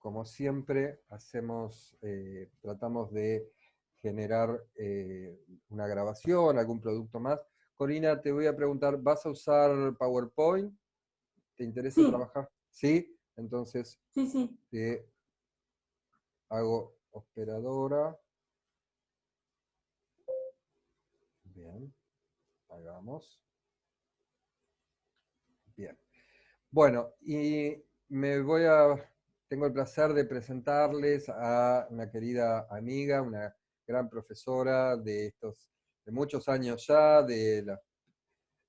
como siempre, tratamos de generar una grabación, algún producto más. Corina, te voy a preguntar, ¿vas a usar PowerPoint? ¿Te interesa Sí, trabajar? ¿Sí? Entonces sí, sí. te hago operadora. Bien, hagamos. Bien. Bueno, y tengo el placer de presentarles a una querida amiga, una gran profesora de muchos años ya,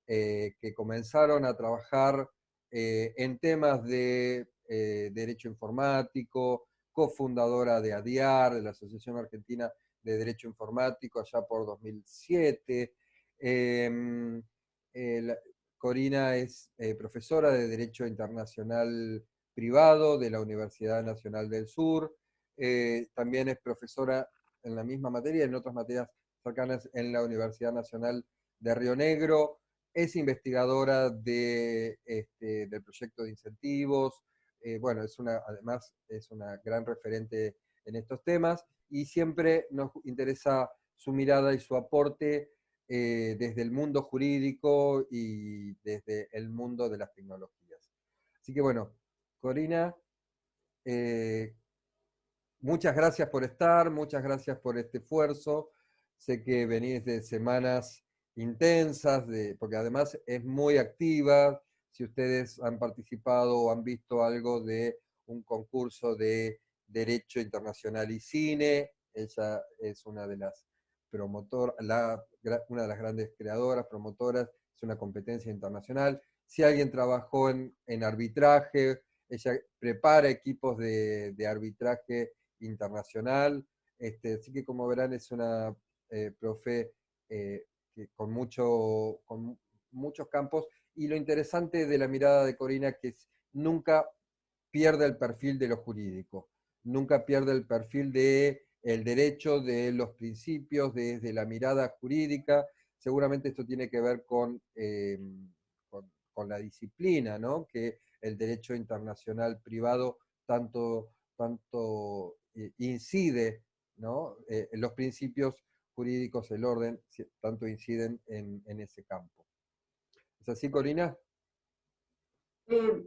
que comenzaron a trabajar en temas de derecho informático, cofundadora de ADIAR, de la Asociación Argentina de Derecho Informático, allá por 2007. Eh, Corina es profesora de Derecho Internacional Privado de la Universidad Nacional del Sur. También es profesora en la misma materia, en otras materias cercanas en la Universidad Nacional de Río Negro. Es investigadora del proyecto de incentivos. Bueno, además es una gran referente en estos temas y siempre nos interesa su mirada y su aporte desde el mundo jurídico y desde el mundo de las tecnologías. Así que bueno, Corina, eh, muchas gracias por estar, muchas gracias por este esfuerzo. Sé que venís de semanas intensas, porque además es muy activa. Si ustedes han participado o han visto algo de un concurso de Derecho Internacional y Cine, ella es una de las promotoras, una de las grandes creadoras, promotoras, es una competencia internacional. Si alguien trabajó en arbitraje, ella prepara equipos de arbitraje internacional. Así que como verán es una profe con muchos campos, y lo interesante de la mirada de Corina es que nunca pierde el perfil de lo jurídico, nunca pierde el perfil de el derecho, de los principios, desde la mirada jurídica. Seguramente esto tiene que ver con la disciplina, ¿no? Que el derecho internacional privado tanto incide, ¿no? Los principios jurídicos, el orden, tanto inciden en ese campo. ¿Es así, Corina?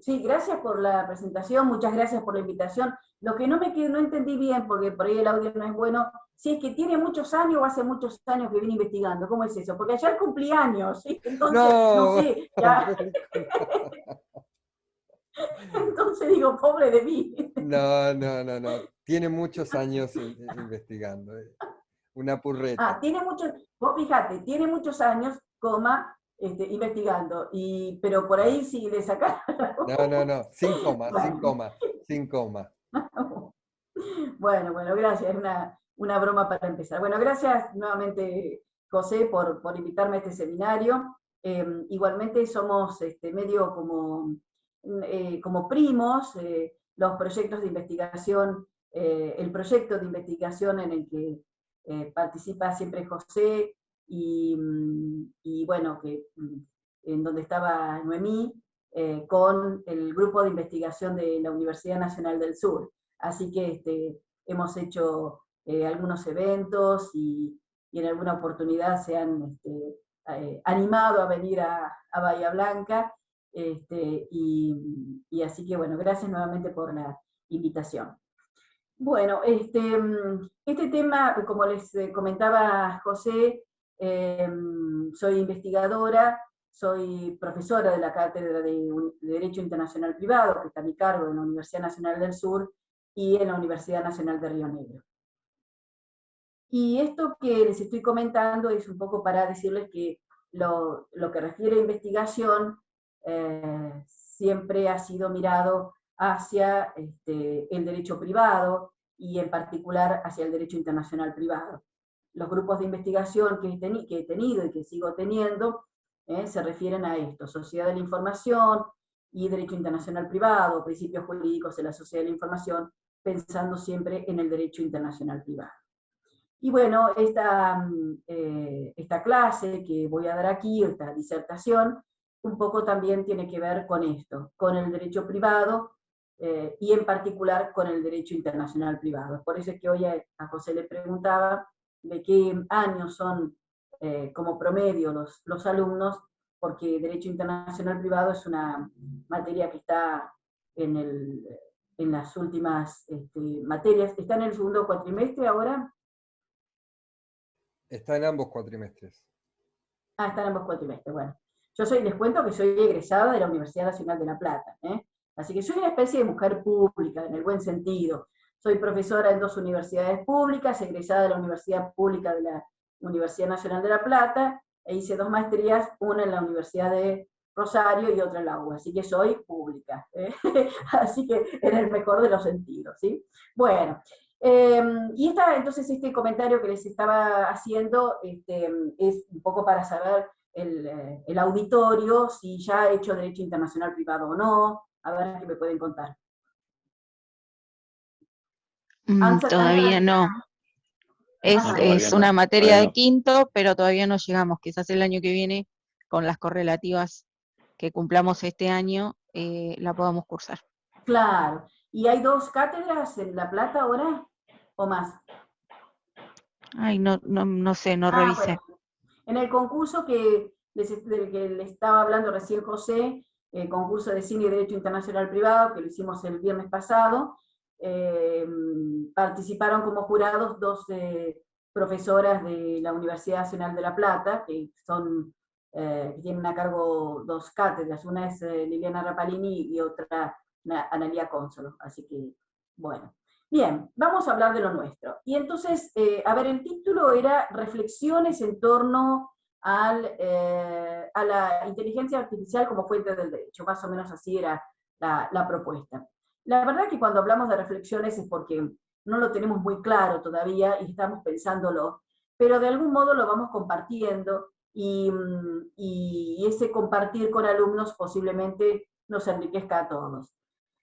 Sí, gracias por la presentación, muchas gracias por la invitación. Lo que no entendí bien, porque por ahí el audio no es bueno, si es que tiene muchos años o hace muchos años que viene investigando, ¿cómo es eso? Porque ayer cumplí años, ¿sí? Entonces, no No, sé, ya, entonces digo, pobre de mí. no. Tiene muchos años investigando. Una purreta. Tiene muchos, vos fíjate, tiene muchos años, coma, investigando, pero por ahí si le sacar. No. Sin coma, sin Bueno. coma, sin coma. Bueno, gracias, es una broma para empezar. Bueno, gracias nuevamente, José, por invitarme a este seminario. Igualmente somos medio como primos, los proyectos de investigación, el proyecto de investigación en el que participa siempre José y bueno, en donde estaba Noemí, con el grupo de investigación de la Universidad Nacional del Sur. Así que hemos hecho algunos eventos y en alguna oportunidad se han animado a venir a Bahía Blanca. Y así que bueno, gracias nuevamente por la invitación. Bueno, este tema, como les comentaba José, soy investigadora, soy profesora de la Cátedra de Derecho Internacional Privado, que está a mi cargo en la Universidad Nacional del Sur y en la Universidad Nacional de Río Negro. Y esto que les estoy comentando es un poco para decirles que lo que refiere a investigación siempre ha sido mirado hacia el derecho privado y en particular hacia el derecho internacional privado. Los grupos de investigación que he tenido y que sigo teniendo se refieren a esto: sociedad de la información y derecho internacional privado, principios jurídicos de la sociedad de la información, pensando siempre en el derecho internacional privado. Y bueno, esta clase que voy a dar aquí, esta disertación, un poco también tiene que ver con esto, con el derecho privado, y en particular con el derecho internacional privado. Por eso es que hoy a José le preguntaba de qué años son como promedio los alumnos, porque derecho internacional privado es una materia que está en las últimas materias. ¿Está en el segundo cuatrimestre ahora? Está en ambos cuatrimestres. Ah, está en ambos cuatrimestres, bueno. Les cuento que soy egresada de la Universidad Nacional de La Plata, ¿eh? Así que soy una especie de mujer pública, en el buen sentido. Soy profesora en 2 universidades públicas, egresada de la Universidad Pública de la Universidad Nacional de La Plata, e hice 2 maestrías, una en la Universidad de Rosario y otra en la UBA, así que soy pública, ¿eh? Así que en el mejor de los sentidos, ¿sí? Bueno, y entonces este comentario que les estaba haciendo es un poco para saber el auditorio si ya ha hecho derecho internacional privado o no, a ver qué me pueden contar. Todavía no. Es una materia de quinto, pero todavía no llegamos. Quizás el año que viene, con las correlativas que cumplamos este año, la podamos cursar. Claro. ¿Y hay 2 cátedras en La Plata ahora? ¿O más? Ay, no sé, no revisé. Bueno. En el concurso del que le estaba hablando recién José, el concurso de cine y derecho internacional privado, que lo hicimos el viernes pasado, participaron como jurados 2 profesoras de la Universidad Nacional de La Plata, que tienen a cargo 2 cátedras, una es Liliana Rapalini y otra Analía Consolo, así que, bueno. Bien, vamos a hablar de lo nuestro. Y entonces, a ver, el título era Reflexiones en torno a la inteligencia artificial como fuente del derecho, más o menos así era la propuesta. La verdad que cuando hablamos de reflexiones es porque no lo tenemos muy claro todavía y estamos pensándolo, pero de algún modo lo vamos compartiendo y ese compartir con alumnos posiblemente nos enriquezca a todos.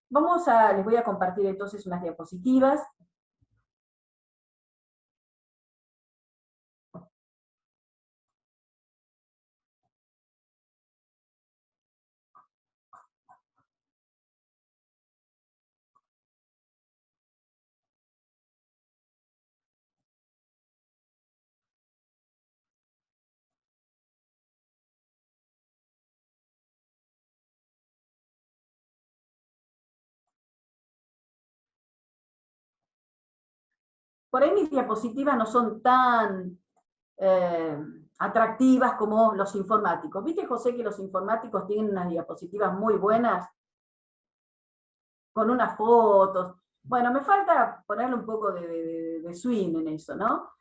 Les voy a compartir entonces unas diapositivas. Por ahí mis diapositivas no son tan atractivas como los informáticos. ¿Viste, José, que los informáticos tienen unas diapositivas muy buenas? Con unas fotos. Bueno, me falta ponerle un poco de swing en eso, ¿no?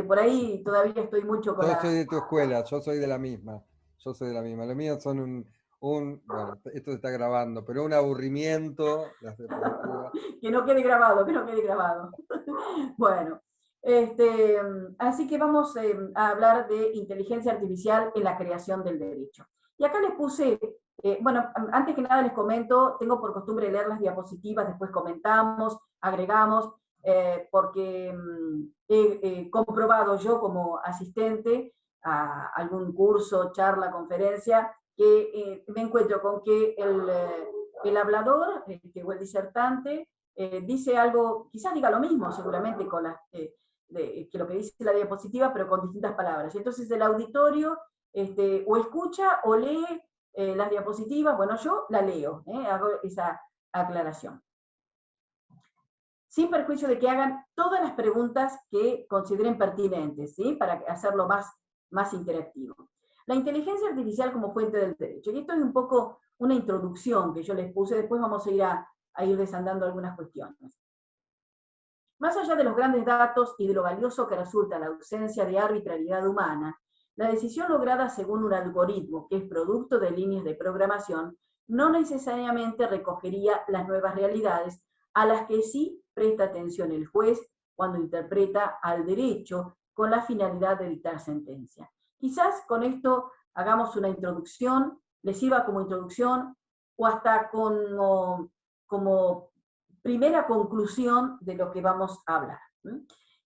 Por ahí todavía estoy mucho con Yo soy de tu escuela, yo soy de la misma. Yo soy de la misma. Los míos son bueno, esto se está grabando, pero un aburrimiento. Que no quede grabado, que no quede grabado. Bueno, así que vamos a hablar de inteligencia artificial en la creación del derecho. Y acá les puse, bueno, antes que nada les comento, tengo por costumbre leer las diapositivas, después comentamos, agregamos, porque he comprobado yo como asistente a algún curso, charla, conferencia, que me encuentro con que el hablador, o el disertante, dice algo, quizás diga lo mismo seguramente que lo que dice la diapositiva, pero con distintas palabras. Entonces el auditorio o escucha o lee las diapositivas, bueno, yo la leo, hago esa aclaración. Sin perjuicio de que hagan todas las preguntas que consideren pertinentes, ¿sí? Para hacerlo más interactivo. La inteligencia artificial como fuente del derecho. Y esto es un poco una introducción que yo les puse, después vamos a ir desandando algunas cuestiones. Más allá de los grandes datos y de lo valioso que resulta la ausencia de arbitrariedad humana, la decisión lograda según un algoritmo que es producto de líneas de programación no necesariamente recogería las nuevas realidades a las que sí presta atención el juez cuando interpreta al derecho con la finalidad de dictar sentencia. Quizás con esto hagamos una introducción, les sirva como introducción o hasta como primera conclusión de lo que vamos a hablar.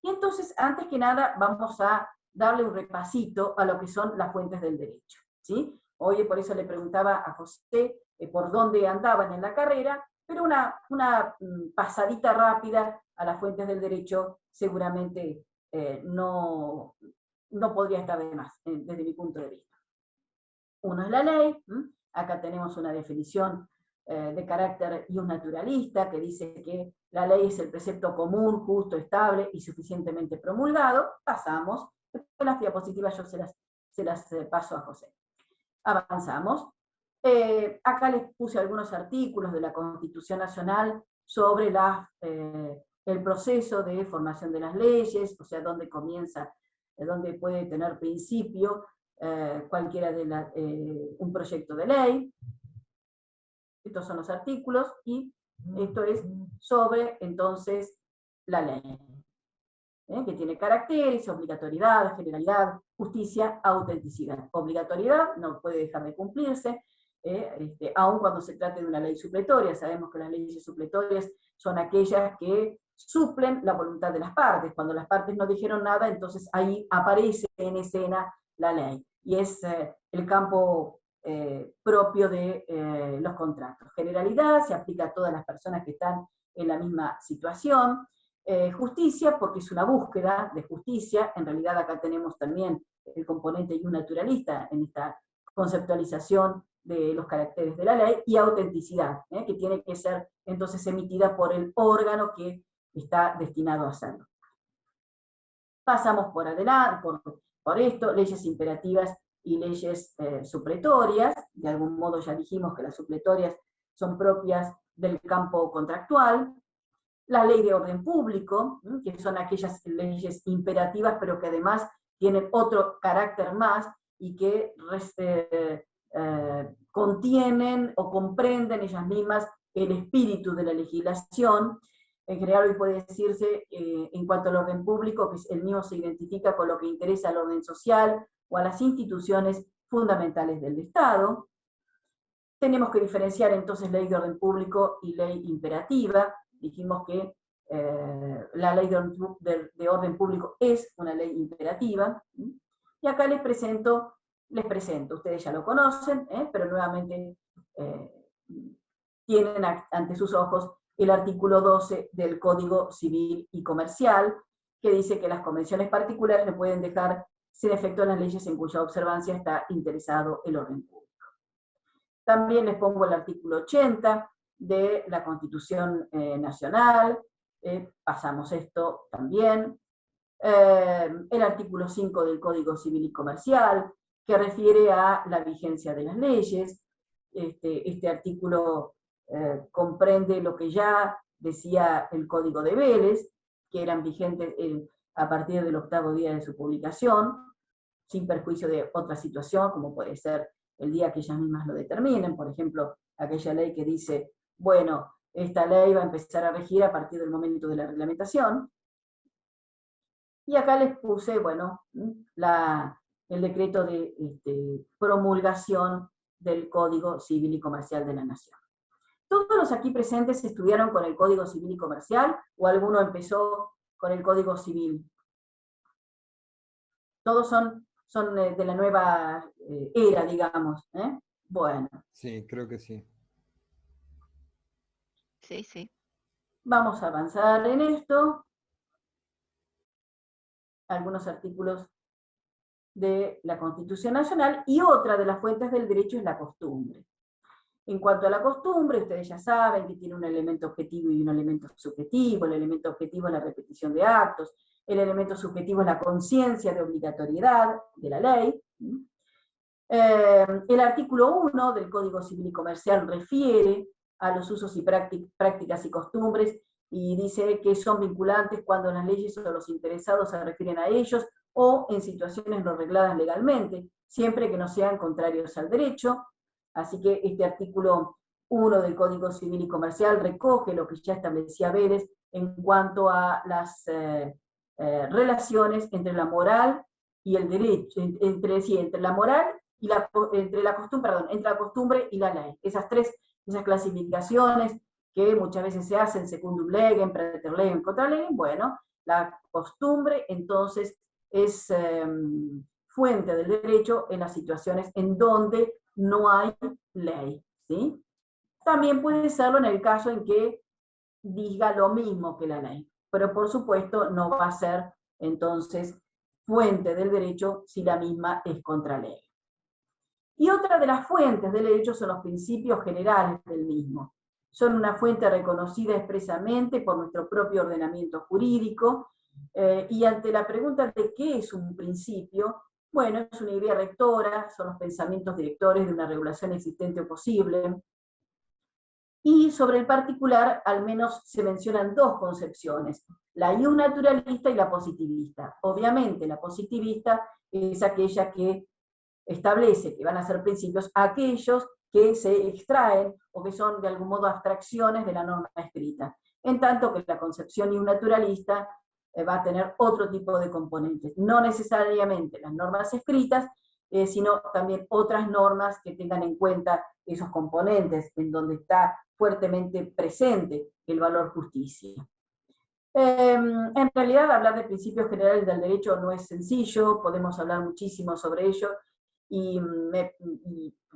Y entonces, antes que nada, vamos a darle un repasito a lo que son las fuentes del derecho, ¿sí? Hoy por eso le preguntaba a José por dónde andaban en la carrera, pero una pasadita rápida a las fuentes del derecho seguramente no podría estar de más, desde mi punto de vista. Uno es la ley, acá tenemos una definición de carácter iusnaturalista, que dice que la ley es el precepto común, justo, estable y suficientemente promulgado. Pasamos, en las diapositivas yo se las paso a José. Avanzamos. Acá les puse algunos artículos de la Constitución Nacional sobre el proceso de formación de las leyes, o sea, dónde comienza, dónde puede tener principio cualquiera de un proyecto de ley. Estos son los artículos, y esto es sobre, entonces, la ley, que tiene caracteres, obligatoriedad, generalidad, justicia, autenticidad. Obligatoriedad no puede dejar de cumplirse, aun cuando se trate de una ley supletoria. Sabemos que las leyes supletorias son aquellas que suplen la voluntad de las partes. Cuando las partes no dijeron nada, entonces ahí aparece en escena la ley, y es el campo propio de los contratos. Generalidad, se aplica a todas las personas que están en la misma situación. Justicia, porque es una búsqueda de justicia. En realidad acá tenemos también el componente iusnaturalista en esta conceptualización de los caracteres de la ley. Y autenticidad, que tiene que ser entonces emitida por el órgano que está destinado a hacerlo. Pasamos por adelante, por esto, leyes imperativas y leyes supletorias. De algún modo ya dijimos que las supletorias son propias del campo contractual. La ley de orden público, que son aquellas leyes imperativas, pero que además tienen otro carácter más, y que contienen o comprenden ellas mismas el espíritu de la legislación. En general hoy puede decirse, en cuanto al orden público, que el mismo se identifica con lo que interesa al orden social o a las instituciones fundamentales del Estado. Tenemos que diferenciar entonces ley de orden público y ley imperativa. Dijimos que la ley de orden público es una ley imperativa. Y acá les presento, ustedes ya lo conocen, pero nuevamente tienen ante sus ojos el artículo 12 del Código Civil y Comercial, que dice que las convenciones particulares no pueden dejar sin efecto las leyes en cuya observancia está interesado el orden público. También les pongo el artículo 80 de la Constitución Nacional, pasamos esto también. El artículo 5 del Código Civil y Comercial, que refiere a la vigencia de las leyes. Este artículo comprende lo que ya decía el Código de Vélez, que eran vigentes a partir del 8º día de su publicación, sin perjuicio de otra situación, como puede ser el día que ellas mismas lo determinen. Por ejemplo, aquella ley que dice, bueno, esta ley va a empezar a regir a partir del momento de la reglamentación. Y acá les puse, bueno, el decreto de promulgación del Código Civil y Comercial de la Nación. ¿Todos los aquí presentes estudiaron con el Código Civil y Comercial, o alguno empezó con el Código Civil? Todos son de la nueva era, digamos. Bueno. Sí, creo que sí. Sí, sí. Vamos a avanzar en esto. Algunos artículos de la Constitución Nacional, y otra de las fuentes del derecho es la costumbre. En cuanto a la costumbre, ustedes ya saben que tiene un elemento objetivo y un elemento subjetivo. El elemento objetivo es la repetición de actos, el elemento subjetivo es la conciencia de obligatoriedad de la ley. El artículo 1 del Código Civil y Comercial refiere a los usos y prácticas y costumbres, y dice que son vinculantes cuando las leyes o los interesados se refieren a ellos, o en situaciones no regladas legalmente, siempre que no sean contrarios al derecho. Así que este artículo 1 del Código Civil y Comercial recoge lo que ya establecía Vélez en cuanto a las relaciones entre la moral y el derecho, entre la moral y entre la costumbre y la ley. Esas clasificaciones que muchas veces se hacen secundum legem, praeter legem, contra legem. Bueno, la costumbre entonces es fuente del derecho en las situaciones en donde no hay ley, ¿sí? También puede serlo en el caso en que diga lo mismo que la ley, pero por supuesto no va a ser entonces fuente del derecho si la misma es contra ley. Y otra de las fuentes del derecho son los principios generales del mismo. Son una fuente reconocida expresamente por nuestro propio ordenamiento jurídico, y ante la pregunta de qué es un principio, bueno, es una idea rectora, son los pensamientos directores de una regulación existente o posible. Y sobre el particular, al menos se mencionan dos concepciones, la iusnaturalista y la positivista. Obviamente, la positivista es aquella que establece que van a ser principios aquellos que se extraen o que son de algún modo abstracciones de la norma escrita. En tanto que la concepción iusnaturalista va a tener otro tipo de componentes, no necesariamente las normas escritas, sino también otras normas que tengan en cuenta esos componentes, en donde está fuertemente presente el valor justicia. En realidad, hablar de principios generales del derecho no es sencillo, podemos hablar muchísimo sobre ello, y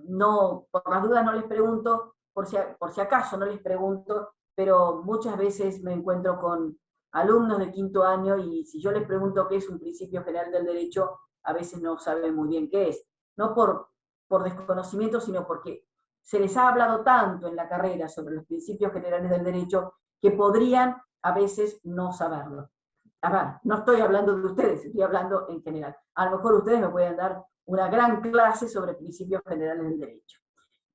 no, por las dudas no les pregunto, por si acaso no les pregunto, pero muchas veces me encuentro con alumnos de quinto año y si yo les pregunto qué es un principio general del derecho, a veces no saben muy bien qué es. No por desconocimiento, sino porque se les ha hablado tanto en la carrera sobre los principios generales del derecho que podrían a veces no saberlo. A ver, no estoy hablando de ustedes, estoy hablando en general. A lo mejor ustedes me pueden dar una gran clase sobre principios generales del derecho.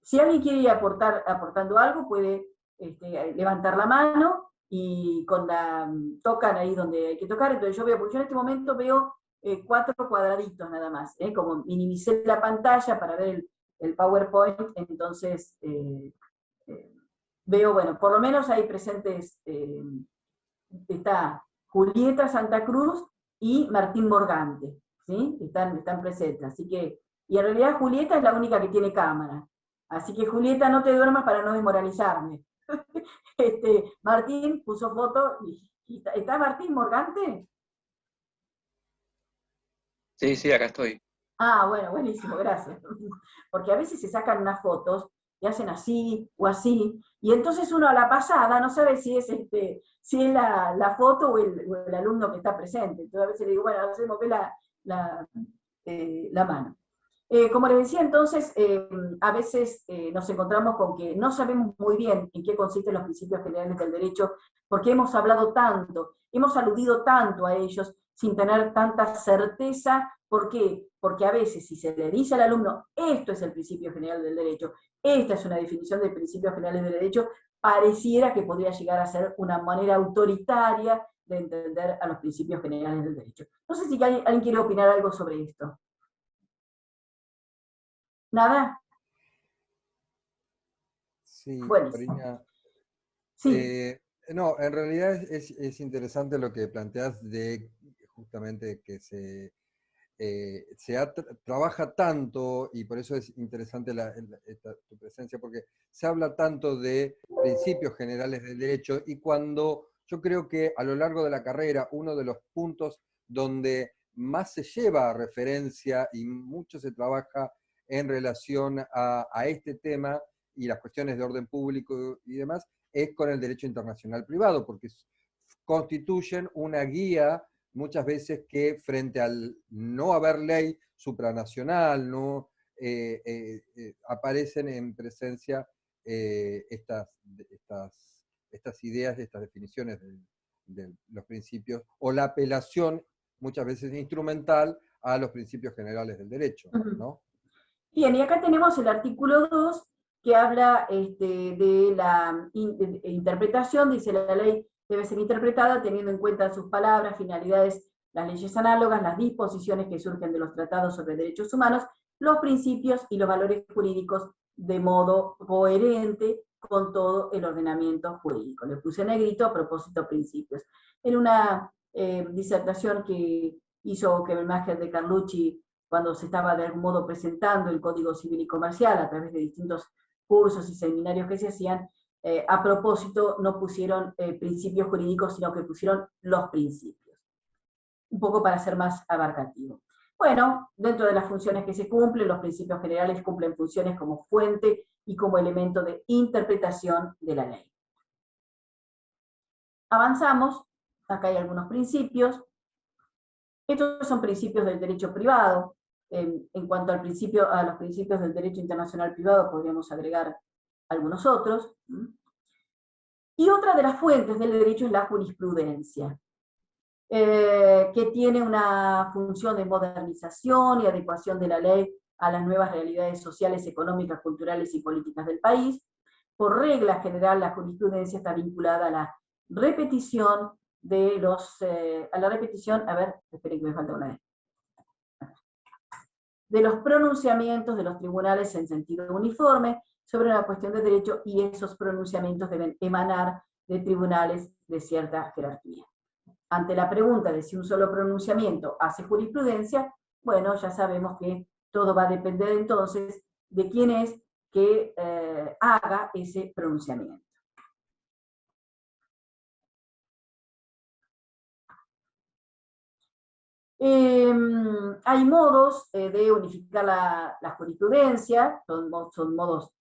Si alguien quiere ir aportando algo, puede levantar la mano y tocan ahí donde hay que tocar. Entonces yo veo, porque yo en este momento veo 4 cuadraditos nada más, como minimicé la pantalla para ver el PowerPoint, entonces veo, bueno, por lo menos hay presentes, está Julieta Santa Cruz y Martín Morgante, ¿sí? Están presentes, así que, y en realidad Julieta es la única que tiene cámara, así que Julieta, no te duermas para no desmoralizarme. Martín puso foto, y ¿está Martín Morgante? Sí, sí, acá estoy. Ah, bueno, buenísimo, gracias. Porque a veces se sacan unas fotos y hacen así o así, y entonces uno a la pasada no sabe si es, si es la foto o el alumno que está presente. Entonces a veces le digo, bueno, hacemos la mano. Como les decía entonces, a veces nos encontramos con que no sabemos muy bien en qué consisten los principios generales del derecho, porque hemos hablado tanto, hemos aludido tanto a ellos sin tener tanta certeza. ¿Por qué? Porque a veces si se le dice al alumno, esto es el principio general del derecho, esta es una definición de principios generales del derecho, pareciera que podría llegar a ser una manera autoritaria de entender a los principios generales del derecho. No sé si alguien quiere opinar algo sobre esto. ¿Nada? Sí, Buenísimo. Corina. Sí. No, en realidad es interesante lo que planteas de justamente que trabaja tanto, y por eso es interesante tu presencia, porque se habla tanto de principios generales del derecho, y cuando yo creo que a lo largo de la carrera uno de los puntos donde más se lleva a referencia y mucho se trabaja en relación a este tema y las cuestiones de orden público y demás, es con el derecho internacional privado, porque constituyen una guía muchas veces que frente al no haber ley supranacional, no aparecen en presencia estas ideas, estas definiciones de los principios, o la apelación muchas veces instrumental a los principios generales del derecho, ¿no? Bien, y acá tenemos el artículo 2, que habla de la interpretación. Dice: la ley debe ser interpretada teniendo en cuenta sus palabras, finalidades, las leyes análogas, las disposiciones que surgen de los tratados sobre derechos humanos, los principios y los valores jurídicos de modo coherente con todo el ordenamiento jurídico. Le puse negrito a propósito principios. En una disertación que hizo Kebelmacher de Carlucci cuando se estaba de algún modo presentando el Código Civil y Comercial a través de distintos cursos y seminarios que se hacían, a propósito no pusieron principios jurídicos, sino que pusieron los principios, un poco para ser más abarcativo. Bueno, dentro de las funciones que se cumplen, los principios generales cumplen funciones como fuente y como elemento de interpretación de la ley. Avanzamos, acá hay algunos principios. Estos son principios del derecho privado. En cuanto a los principios del derecho internacional privado, podríamos agregar algunos otros. Y otra de las fuentes del derecho es la jurisprudencia, que tiene una función de modernización y adecuación de la ley a las nuevas realidades sociales, económicas, culturales y políticas del país. Por regla general, la jurisprudencia está vinculada a la repetición de los, esperen que me falta una vez, de los pronunciamientos de los tribunales en sentido uniforme sobre una cuestión de derecho, y esos pronunciamientos deben emanar de tribunales de cierta jerarquía. Ante la pregunta de si un solo pronunciamiento hace jurisprudencia, bueno, ya sabemos que todo va a depender entonces de quién es que haga ese pronunciamiento. Hay modos de unificar la jurisprudencia, son modos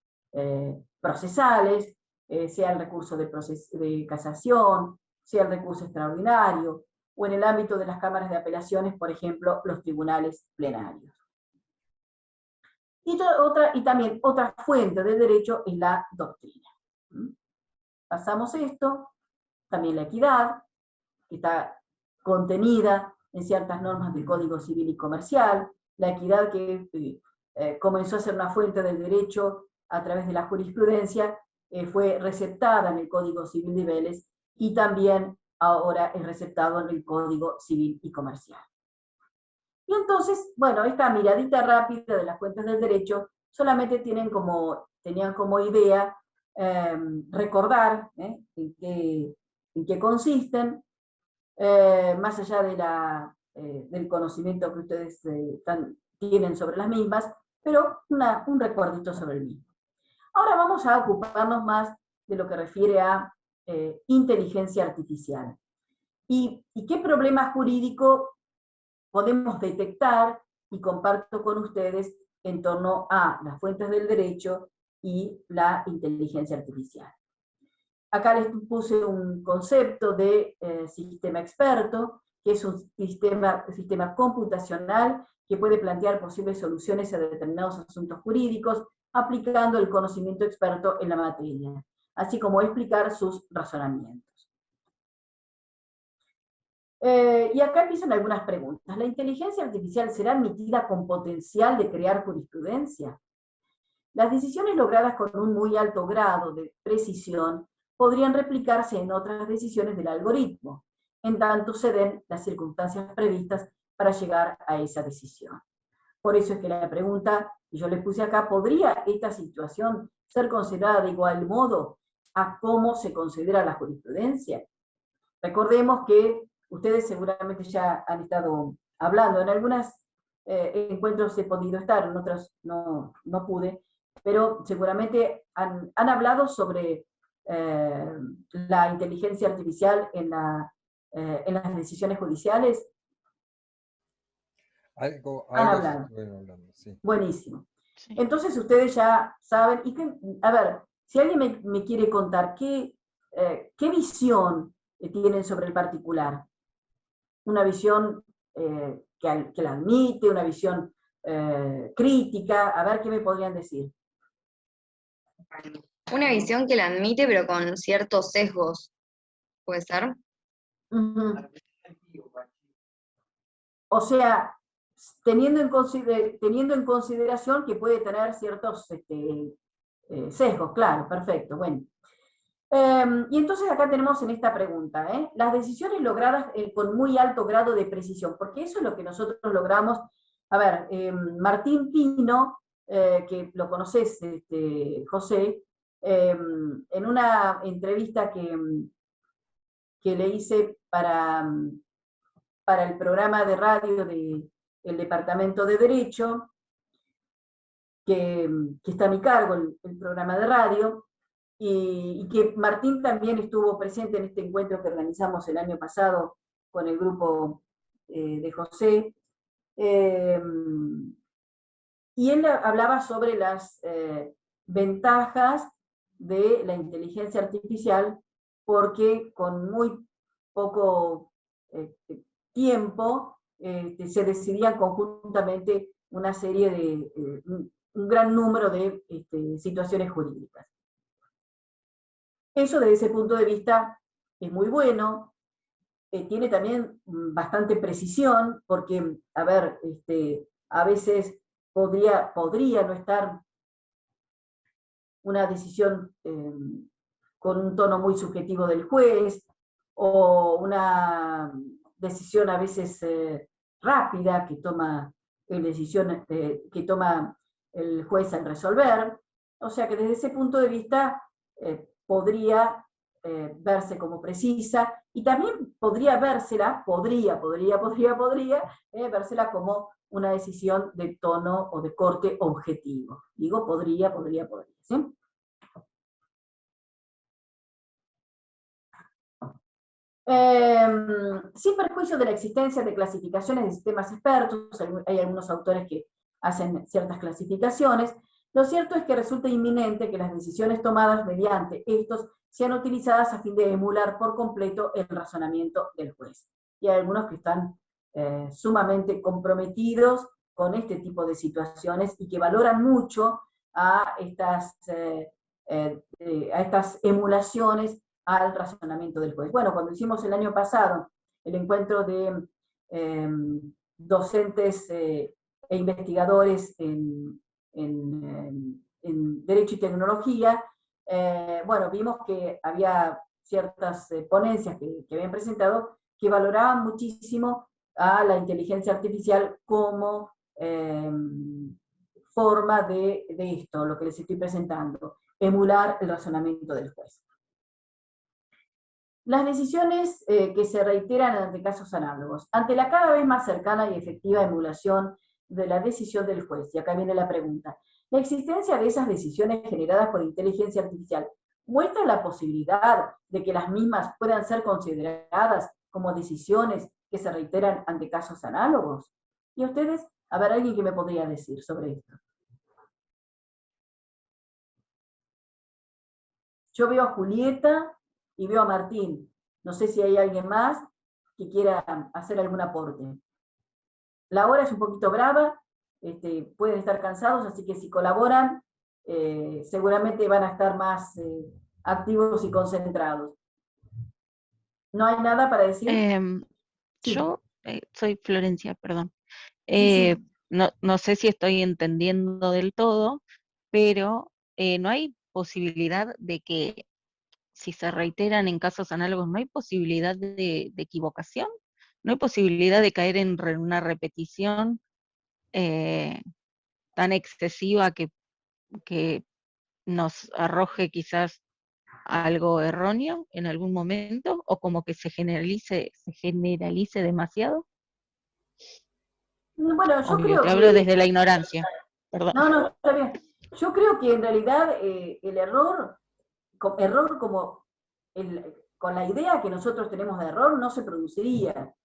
procesales, sea el recurso de casación, sea el recurso extraordinario, o en el ámbito de las cámaras de apelaciones, por ejemplo, los tribunales plenarios. Y también otra fuente del derecho es la doctrina. Pasamos esto, también la equidad, que está contenida en ciertas normas del Código Civil y Comercial, la equidad que comenzó a ser una fuente del derecho a través de la jurisprudencia, fue receptada en el Código Civil de Vélez, y también ahora es receptado en el Código Civil y Comercial. Y entonces, bueno, esta miradita rápida de las fuentes del derecho solamente tenían como idea recordar en qué consisten, más allá del conocimiento que ustedes tienen sobre las mismas, pero un recuerdito sobre el mismo. Ahora vamos a ocuparnos más de lo que refiere a inteligencia artificial. ¿Y qué problema jurídico podemos detectar? Y comparto con ustedes en torno a las fuentes del derecho y la inteligencia artificial. Acá les puse un concepto de sistema experto, que es un sistema computacional que puede plantear posibles soluciones a determinados asuntos jurídicos, aplicando el conocimiento experto en la materia, así como explicar sus razonamientos. Y acá empiezan algunas preguntas. ¿La inteligencia artificial será admitida con potencial de crear jurisprudencia? Las decisiones logradas con un muy alto grado de precisión podrían replicarse en otras decisiones del algoritmo, en tanto se den las circunstancias previstas para llegar a esa decisión. Por eso es que la pregunta que yo les puse acá, ¿podría esta situación ser considerada de igual modo a cómo se considera la jurisprudencia? Recordemos que ustedes seguramente ya han estado hablando, en algunos encuentros he podido estar, en otros no pude, pero seguramente han hablado sobre la inteligencia artificial en las decisiones judiciales. Algo Han hablado. Hablando, sí. Buenísimo. Sí. Entonces ustedes ya saben, a ver, si alguien me quiere contar qué visión tienen sobre el particular. Una visión que la admite, una visión crítica, a ver qué me podrían decir. Una visión que la admite, pero con ciertos sesgos, ¿puede ser? O sea, teniendo en consideración que puede tener ciertos sesgos, claro, perfecto, bueno. Y entonces acá tenemos en esta pregunta, las decisiones logradas con muy alto grado de precisión, porque eso es lo que nosotros logramos. A ver, Martín Pino, que lo conoces, José, en una entrevista que le hice para el programa de radio del Departamento de Derecho, que está a mi cargo, el programa de radio, y que Martín también estuvo presente en este encuentro que organizamos el año pasado con el grupo de José, Y él hablaba sobre las ventajas de la inteligencia artificial, porque con muy poco tiempo se decidían conjuntamente una serie de, un gran número de situaciones jurídicas. Eso desde ese punto de vista es muy bueno, tiene también bastante precisión, porque, a ver, a veces podría no estar una decisión con un tono muy subjetivo del juez, o una decisión a veces rápida que toma, que toma el juez al resolver. O sea que desde ese punto de vista podría verse como precisa, y también podría vérsela, vérsela como una decisión de tono o de corte objetivo. Digo, podría, ¿sí? Sin perjuicio de la existencia de clasificaciones de sistemas expertos, hay algunos autores que hacen ciertas clasificaciones, lo cierto es que resulta inminente que las decisiones tomadas mediante estos sean utilizadas a fin de emular por completo el razonamiento del juez. Y hay algunos que están sumamente comprometidos con este tipo de situaciones y que valoran mucho a estas emulaciones al razonamiento del juez. Bueno, cuando hicimos el año pasado el encuentro de docentes e investigadores en Derecho y Tecnología, bueno, vimos que había ciertas ponencias que habían presentado que valoraban muchísimo a la inteligencia artificial como forma de esto, lo que les estoy presentando, emular el razonamiento del juez. Las decisiones que se reiteran ante casos análogos. Ante la cada vez más cercana y efectiva emulación de la decisión del juez, y acá viene la pregunta, la existencia de esas decisiones generadas por inteligencia artificial muestra la posibilidad de que las mismas puedan ser consideradas como decisiones que se reiteran ante casos análogos. ¿Y ustedes? A ver, alguien que me podría decir sobre esto. Yo veo a Julieta y veo a Martín. No sé si hay alguien más que quiera hacer algún aporte. La hora es un poquito brava, pueden estar cansados, así que si colaboran, seguramente van a estar más activos y concentrados. ¿No hay nada para decir? Sí. Yo soy Florencia, perdón. Sí. No sé si estoy entendiendo del todo, pero no hay posibilidad de que, si se reiteran en casos análogos, no hay posibilidad de equivocación, no hay posibilidad de caer en una repetición tan excesiva que nos arroje quizás algo erróneo en algún momento, o como que se generalice demasiado. Bueno, yo Obvio, creo te que... hablo desde la ignorancia, perdón. No, está bien. Yo creo que en realidad el error como con la idea que nosotros tenemos de error no se produciría.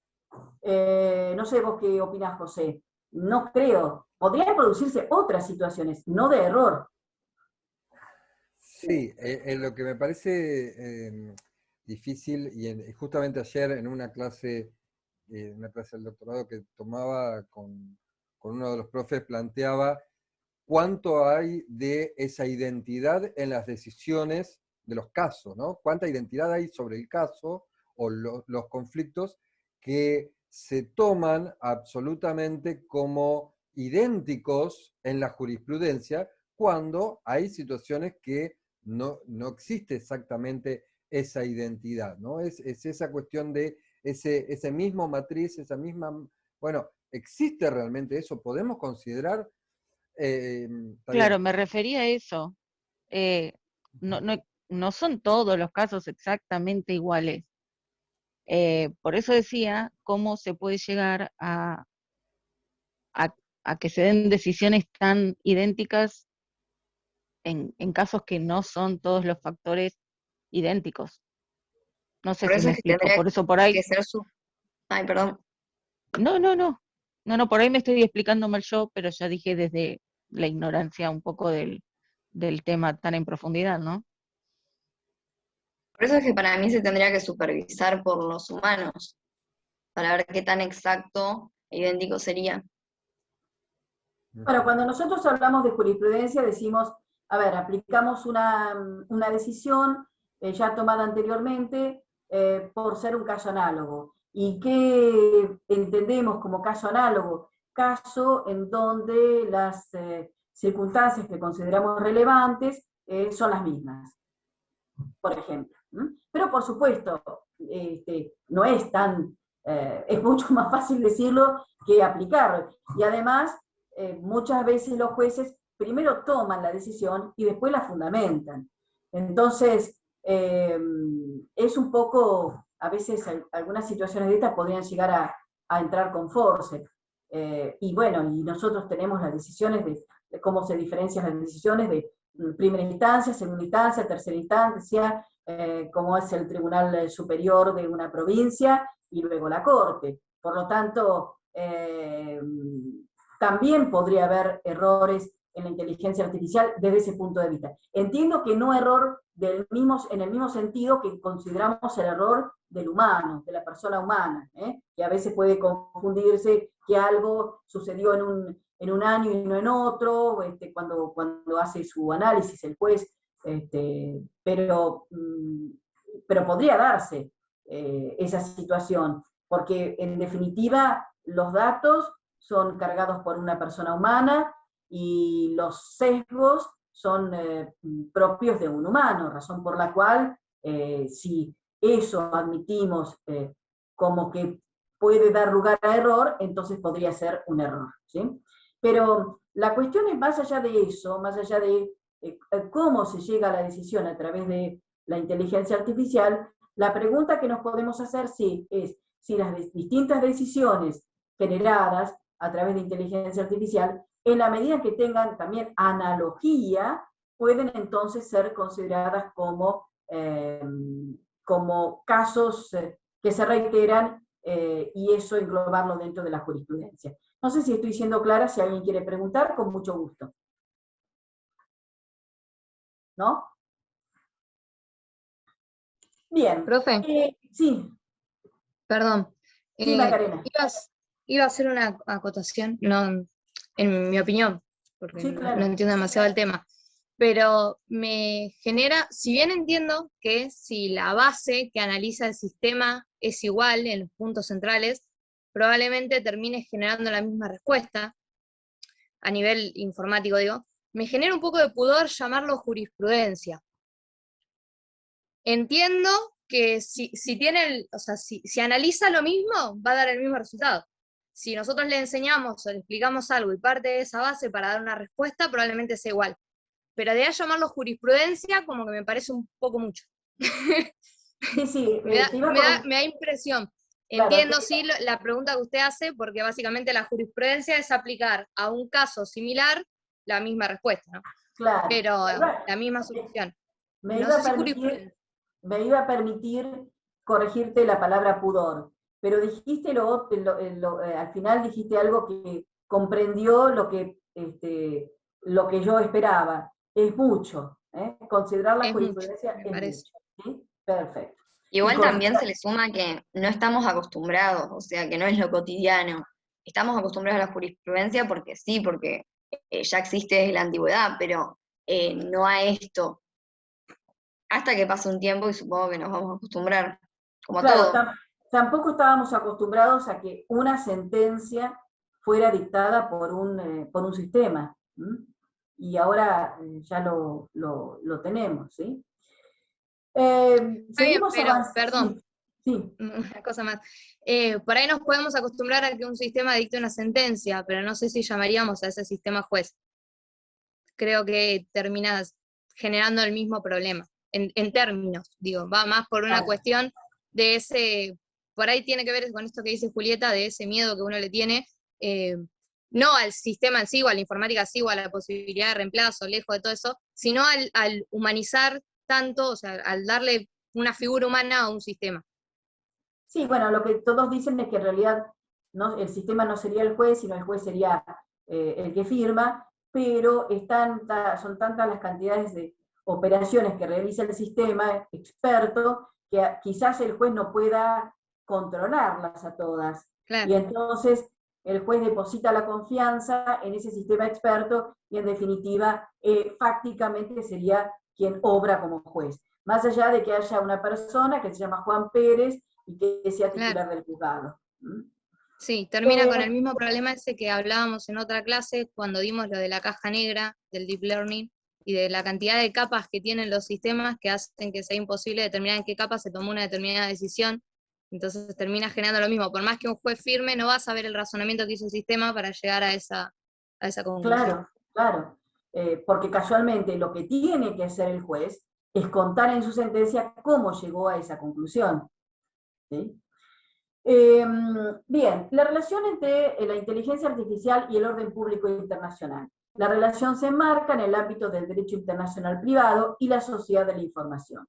No sé vos qué opinás, José. No creo. Podrían producirse otras situaciones, no de error. Sí, lo que me parece difícil, y justamente ayer en una clase del doctorado que tomaba con uno de los profes, planteaba cuánto hay de esa identidad en las decisiones de los casos, ¿no? Cuánta identidad hay sobre el caso o los conflictos que se toman absolutamente como idénticos en la jurisprudencia, cuando hay situaciones que no existe exactamente esa identidad, ¿no? Es esa cuestión de ese mismo matriz, esa misma... Bueno, ¿existe realmente eso? ¿Podemos considerar? Claro, me refería a eso. No son todos los casos exactamente iguales. Por eso decía cómo se puede llegar a que se den decisiones tan idénticas en casos que no son todos los factores idénticos. No sé Por si eso me es que explico, tendría por eso por ahí... que ser su... Ay, perdón. No. No, por ahí me estoy explicando mal yo, pero ya dije desde la ignorancia un poco del tema tan en profundidad, ¿no? Por eso es que para mí se tendría que supervisar por los humanos, para ver qué tan exacto e idéntico sería. Bueno, cuando nosotros hablamos de jurisprudencia decimos, a ver, aplicamos una decisión ya tomada anteriormente por ser un caso análogo. ¿Y qué entendemos como caso análogo? Caso en donde las circunstancias que consideramos relevantes son las mismas, por ejemplo. Pero por supuesto, no es tan, es mucho más fácil decirlo que aplicarlo. Y además, muchas veces los jueces primero toman la decisión y después la fundamentan. Entonces, es un poco, a veces algunas situaciones de estas podrían llegar a entrar con force. Y bueno, y nosotros tenemos las decisiones de cómo se diferencian las decisiones de primera instancia, segunda instancia, tercera instancia, como es el Tribunal Superior de una provincia, y luego la Corte. Por lo tanto, también podría haber errores en la inteligencia artificial desde ese punto de vista. Entiendo que no error en el mismo sentido que consideramos el error del humano, de la persona humana, que a veces puede confundirse que algo sucedió en un año y no en otro, cuando hace su análisis el juez, pero podría darse esa situación, porque en definitiva los datos son cargados por una persona humana y los sesgos son propios de un humano, razón por la cual si eso admitimos como que puede dar lugar a error, entonces podría ser un error, ¿sí? Pero la cuestión es más allá de eso, más allá de cómo se llega a la decisión a través de la inteligencia artificial, la pregunta que nos podemos hacer es si las distintas decisiones generadas a través de inteligencia artificial, en la medida que tengan también analogía, pueden entonces ser consideradas como casos que se reiteran y eso englobarlo dentro de la jurisprudencia. No sé si estoy siendo clara, si alguien quiere preguntar, con mucho gusto. ¿No? Bien. Profe. Sí. Perdón. Sí, Macarena. Iba a hacer una acotación, no, en mi opinión, porque sí, claro. no entiendo demasiado el tema. Pero me genera, si bien entiendo que si la base que analiza el sistema es igual en los puntos centrales, probablemente termine generando la misma respuesta, a nivel informático digo, me genera un poco de pudor llamarlo jurisprudencia. Entiendo que si tiene, si analiza lo mismo, va a dar el mismo resultado. Si nosotros le enseñamos o le explicamos algo y parte de esa base para dar una respuesta, probablemente sea igual. Pero de ahí a llamarlo jurisprudencia, como que me parece un poco mucho. Sí, me da impresión. Claro, entiendo, sí, la pregunta que usted hace, porque básicamente la jurisprudencia es aplicar a un caso similar la misma respuesta, ¿no? Claro. Pero la misma solución. Me iba a permitir corregirte la palabra pudor, pero dijiste al final dijiste algo que comprendió lo que yo esperaba. Es mucho, considerar la jurisprudencia es mucho. ¿Sí? Perfecto. Igual también se le suma que no estamos acostumbrados, o sea, que no es lo cotidiano. Estamos acostumbrados a la jurisprudencia porque sí, porque ya existe desde la antigüedad, pero no a esto. Hasta que pase un tiempo y supongo que nos vamos a acostumbrar, como claro, todo. Tampoco estábamos acostumbrados a que una sentencia fuera dictada por un sistema. Y ahora ya lo tenemos, ¿sí? Seguimos pero, avanzando. perdón, sí. Una cosa más. Por ahí nos podemos acostumbrar a que un sistema dicte una sentencia, pero no sé si llamaríamos a ese sistema juez. Creo que terminas generando el mismo problema, en términos, digo, va más por una cuestión de ese, por ahí tiene que ver con esto que dice Julieta, de ese miedo que uno le tiene, no al sistema en sí, o a la informática en sí, o a la posibilidad de reemplazo, lejos de todo eso, sino al humanizar tanto, o sea, al darle una figura humana a un sistema. Sí, bueno, lo que todos dicen es que en realidad el sistema no sería el juez, sino el juez sería el que firma, pero son tantas las cantidades de operaciones que realiza el sistema experto que quizás el juez no pueda controlarlas a todas. Claro. Y entonces el juez deposita la confianza en ese sistema experto y en definitiva fácticamente sería quien obra como juez. Más allá de que haya una persona que se llama Juan Pérez y que sea titular del juzgado. Sí, termina con el mismo problema ese que hablábamos en otra clase cuando dimos lo de la caja negra, del deep learning, y de la cantidad de capas que tienen los sistemas que hacen que sea imposible determinar en qué capa se tomó una determinada decisión. Entonces termina generando lo mismo. Por más que un juez firme, no va a saber el razonamiento que hizo el sistema para llegar a esa conclusión. Claro. Porque casualmente lo que tiene que hacer el juez es contar en su sentencia cómo llegó a esa conclusión. ¿Sí? Bien, la relación entre la inteligencia artificial y el orden público internacional. La relación se enmarca en el ámbito del derecho internacional privado y la sociedad de la información.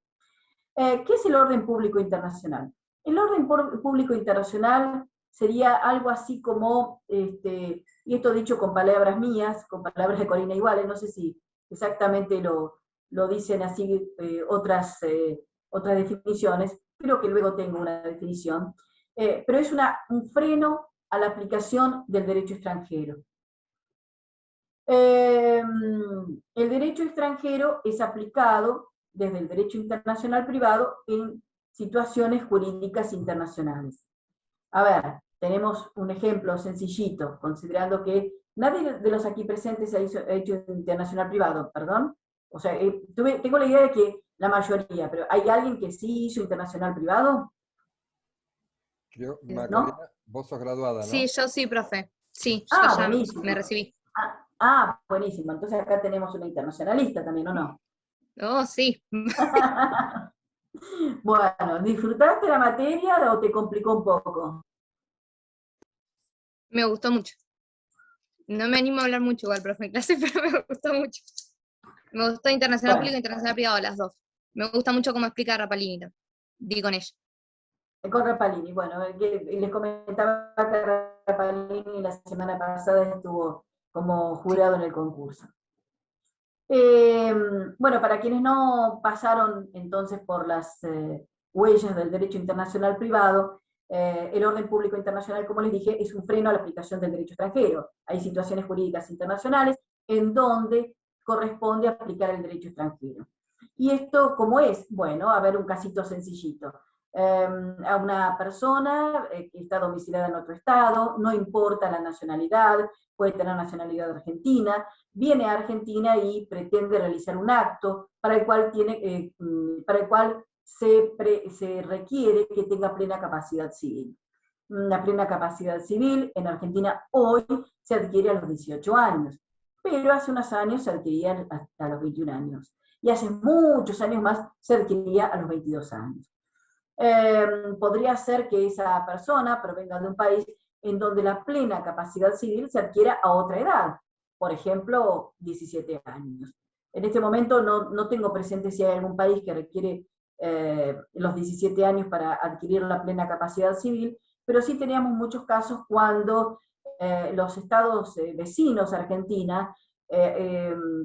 ¿Qué es el orden público internacional? El orden público internacional sería algo así como, y esto dicho con palabras mías, con palabras de Corina Iguales, no sé si exactamente lo dicen así otras definiciones, creo que luego tengo una definición, pero es un freno a la aplicación del derecho extranjero. El derecho extranjero es aplicado desde el derecho internacional privado en situaciones jurídicas internacionales. A ver, tenemos un ejemplo sencillito, considerando que nadie de los aquí presentes ha hecho internacional privado, perdón. O sea, tengo la idea de que la mayoría, pero ¿hay alguien que sí hizo internacional privado? Creo, ¿No? Macarena, vos sos graduada, ¿no? Sí, yo sí, profe. Sí, yo ya buenísimo. me recibí. Buenísimo. Entonces acá tenemos una internacionalista también, ¿o no? Oh, sí. Bueno, ¿disfrutaste la materia o te complicó un poco? Me gustó mucho. No me animo a hablar mucho igual, profe, en clase, pero me gustó mucho. Me gustó internacional público e internacional privado, las dos. Me gusta mucho cómo explica Rapalini, di con ella. Con Rapalini, bueno, les comentaba que Rapalini la semana pasada estuvo como jurado en el concurso. Bueno, para quienes no pasaron entonces por las huellas del derecho internacional privado, el orden público internacional, como les dije, es un freno a la aplicación del derecho extranjero. Hay situaciones jurídicas internacionales en donde corresponde aplicar el derecho extranjero. ¿Y esto cómo es? Bueno, a ver un casito sencillito. A una persona que está domiciliada en otro estado, no importa la nacionalidad, puede tener nacionalidad argentina, viene a Argentina y pretende realizar un acto para el cual, se requiere que tenga plena capacidad civil. La plena capacidad civil en Argentina hoy se adquiere a los 18 años, pero hace unos años se adquiría hasta los 21 años, y hace muchos años más se adquiría a los 22 años. Podría ser que esa persona provenga de un país en donde la plena capacidad civil se adquiera a otra edad, por ejemplo, 17 años. En este momento no tengo presente si hay algún país que requiere los 17 años para adquirir la plena capacidad civil, pero sí teníamos muchos casos cuando los estados vecinos a Argentina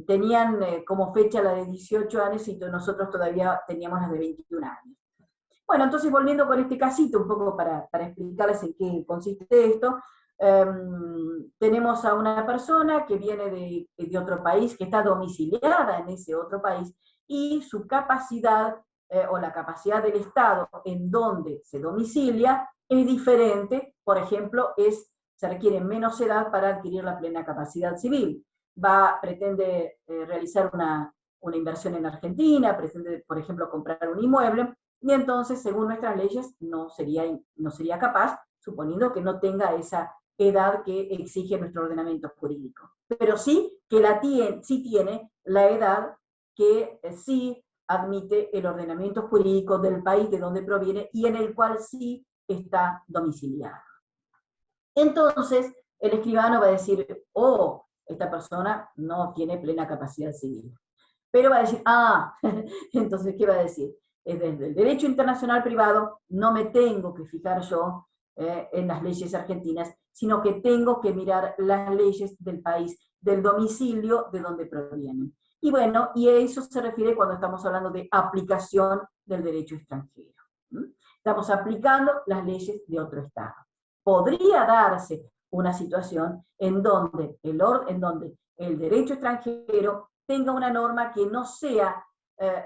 tenían como fecha la de 18 años y nosotros todavía teníamos la de 21 años. Bueno, entonces volviendo con este casito un poco para explicarles en qué consiste esto, tenemos a una persona que viene de otro país, que está domiciliada en ese otro país, y su capacidad o la capacidad del Estado en donde se domicilia es diferente. Por ejemplo, se requiere menos edad para adquirir la plena capacidad civil. Pretende realizar una inversión en Argentina, pretende, por ejemplo, comprar un inmueble, y entonces, según nuestras leyes, no sería capaz, suponiendo que no tenga esa edad que exige nuestro ordenamiento jurídico. Pero sí que sí tiene la edad que sí admite el ordenamiento jurídico del país de donde proviene y en el cual sí está domiciliado. Entonces, el escribano va a decir, esta persona no tiene plena capacidad civil. Pero va a decir, entonces, ¿qué va a decir? Desde el derecho internacional privado no me tengo que fijar yo en las leyes argentinas, sino que tengo que mirar las leyes del país, del domicilio de donde provienen. Y bueno, y a eso se refiere cuando estamos hablando de aplicación del derecho extranjero. Estamos aplicando las leyes de otro Estado. Podría darse una situación en donde el derecho extranjero tenga una norma que no sea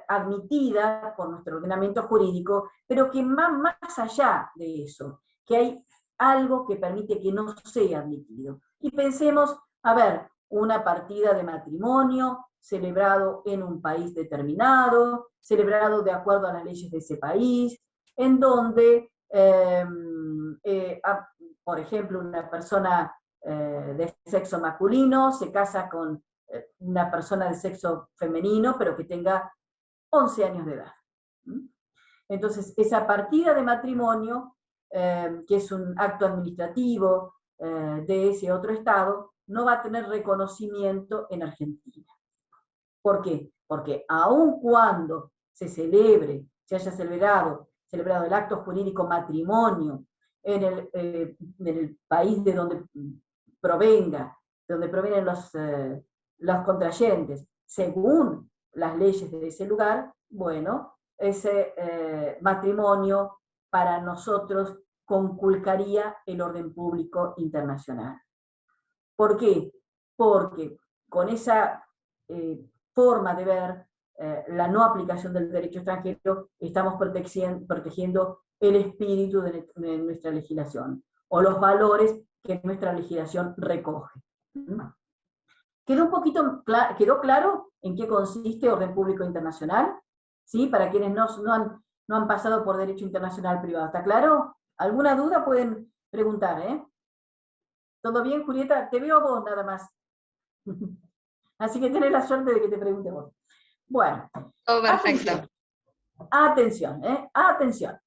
admitida por nuestro ordenamiento jurídico, pero que más allá de eso, que hay algo que permite que no sea admitido. Y pensemos, a ver, una partida de matrimonio celebrado en un país determinado, celebrado de acuerdo a las leyes de ese país, en donde, por ejemplo, una persona de sexo masculino se casa con una persona de sexo femenino, pero que tenga 11 años de edad. Entonces, esa partida de matrimonio, que es un acto administrativo de ese otro Estado, no va a tener reconocimiento en Argentina. ¿Por qué? Porque aun cuando se haya celebrado el acto jurídico matrimonio en el país de donde provienen los contrayentes, según las leyes de ese lugar, bueno, ese matrimonio para nosotros conculcaría el orden público internacional. ¿Por qué? Porque con esa forma de ver la no aplicación del derecho extranjero, estamos protegiendo el espíritu de nuestra legislación, o los valores que nuestra legislación recoge. ¿Quedó claro en qué consiste orden público internacional? ¿Sí? Para quienes no han pasado por derecho internacional privado. ¿Está claro? ¿Alguna duda pueden preguntar? ¿Todo bien, Julieta? Te veo a vos nada más. Así que tenés la suerte de que te pregunte vos. Bueno. Todo perfecto. Atención. Atención.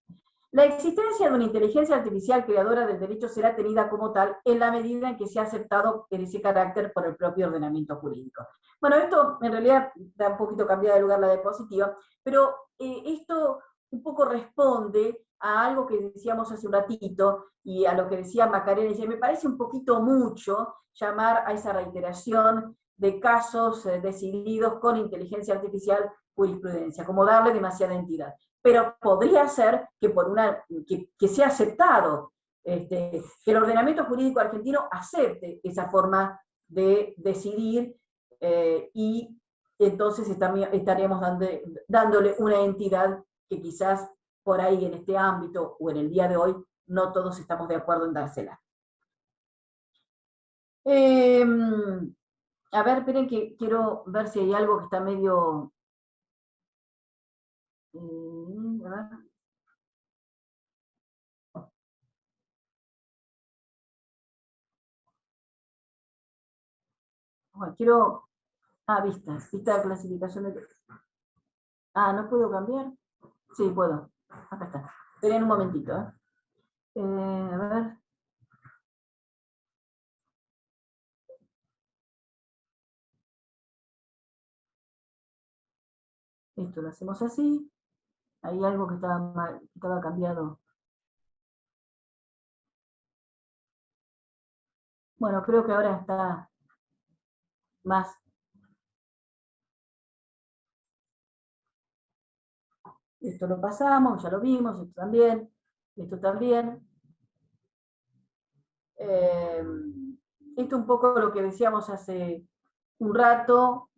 La existencia de una inteligencia artificial creadora del derecho será tenida como tal en la medida en que sea aceptado en ese carácter por el propio ordenamiento jurídico. Bueno, esto en realidad da un poquito cambiada de lugar la diapositiva, pero esto un poco responde a algo que decíamos hace un ratito y a lo que decía Macarena. Y me parece un poquito mucho llamar a esa reiteración de casos decididos con inteligencia artificial jurisprudencia, como darle demasiada entidad. Pero podría ser que, que sea aceptado, que el ordenamiento jurídico argentino acepte esa forma de decidir y entonces estaríamos dándole una entidad que quizás por ahí en este ámbito o en el día de hoy no todos estamos de acuerdo en dársela. A ver, esperen que quiero ver si hay algo que está medio... a ver. Bueno, quiero... vistas. Vista de clasificación de... ¿no puedo cambiar? Sí, puedo. Acá está. Esperen un momentito. A ver. Esto lo hacemos así. Hay algo que estaba mal, estaba cambiado. Bueno, creo que ahora está más. Esto lo pasamos, ya lo vimos, esto también, esto también. Esto un poco lo que decíamos hace un rato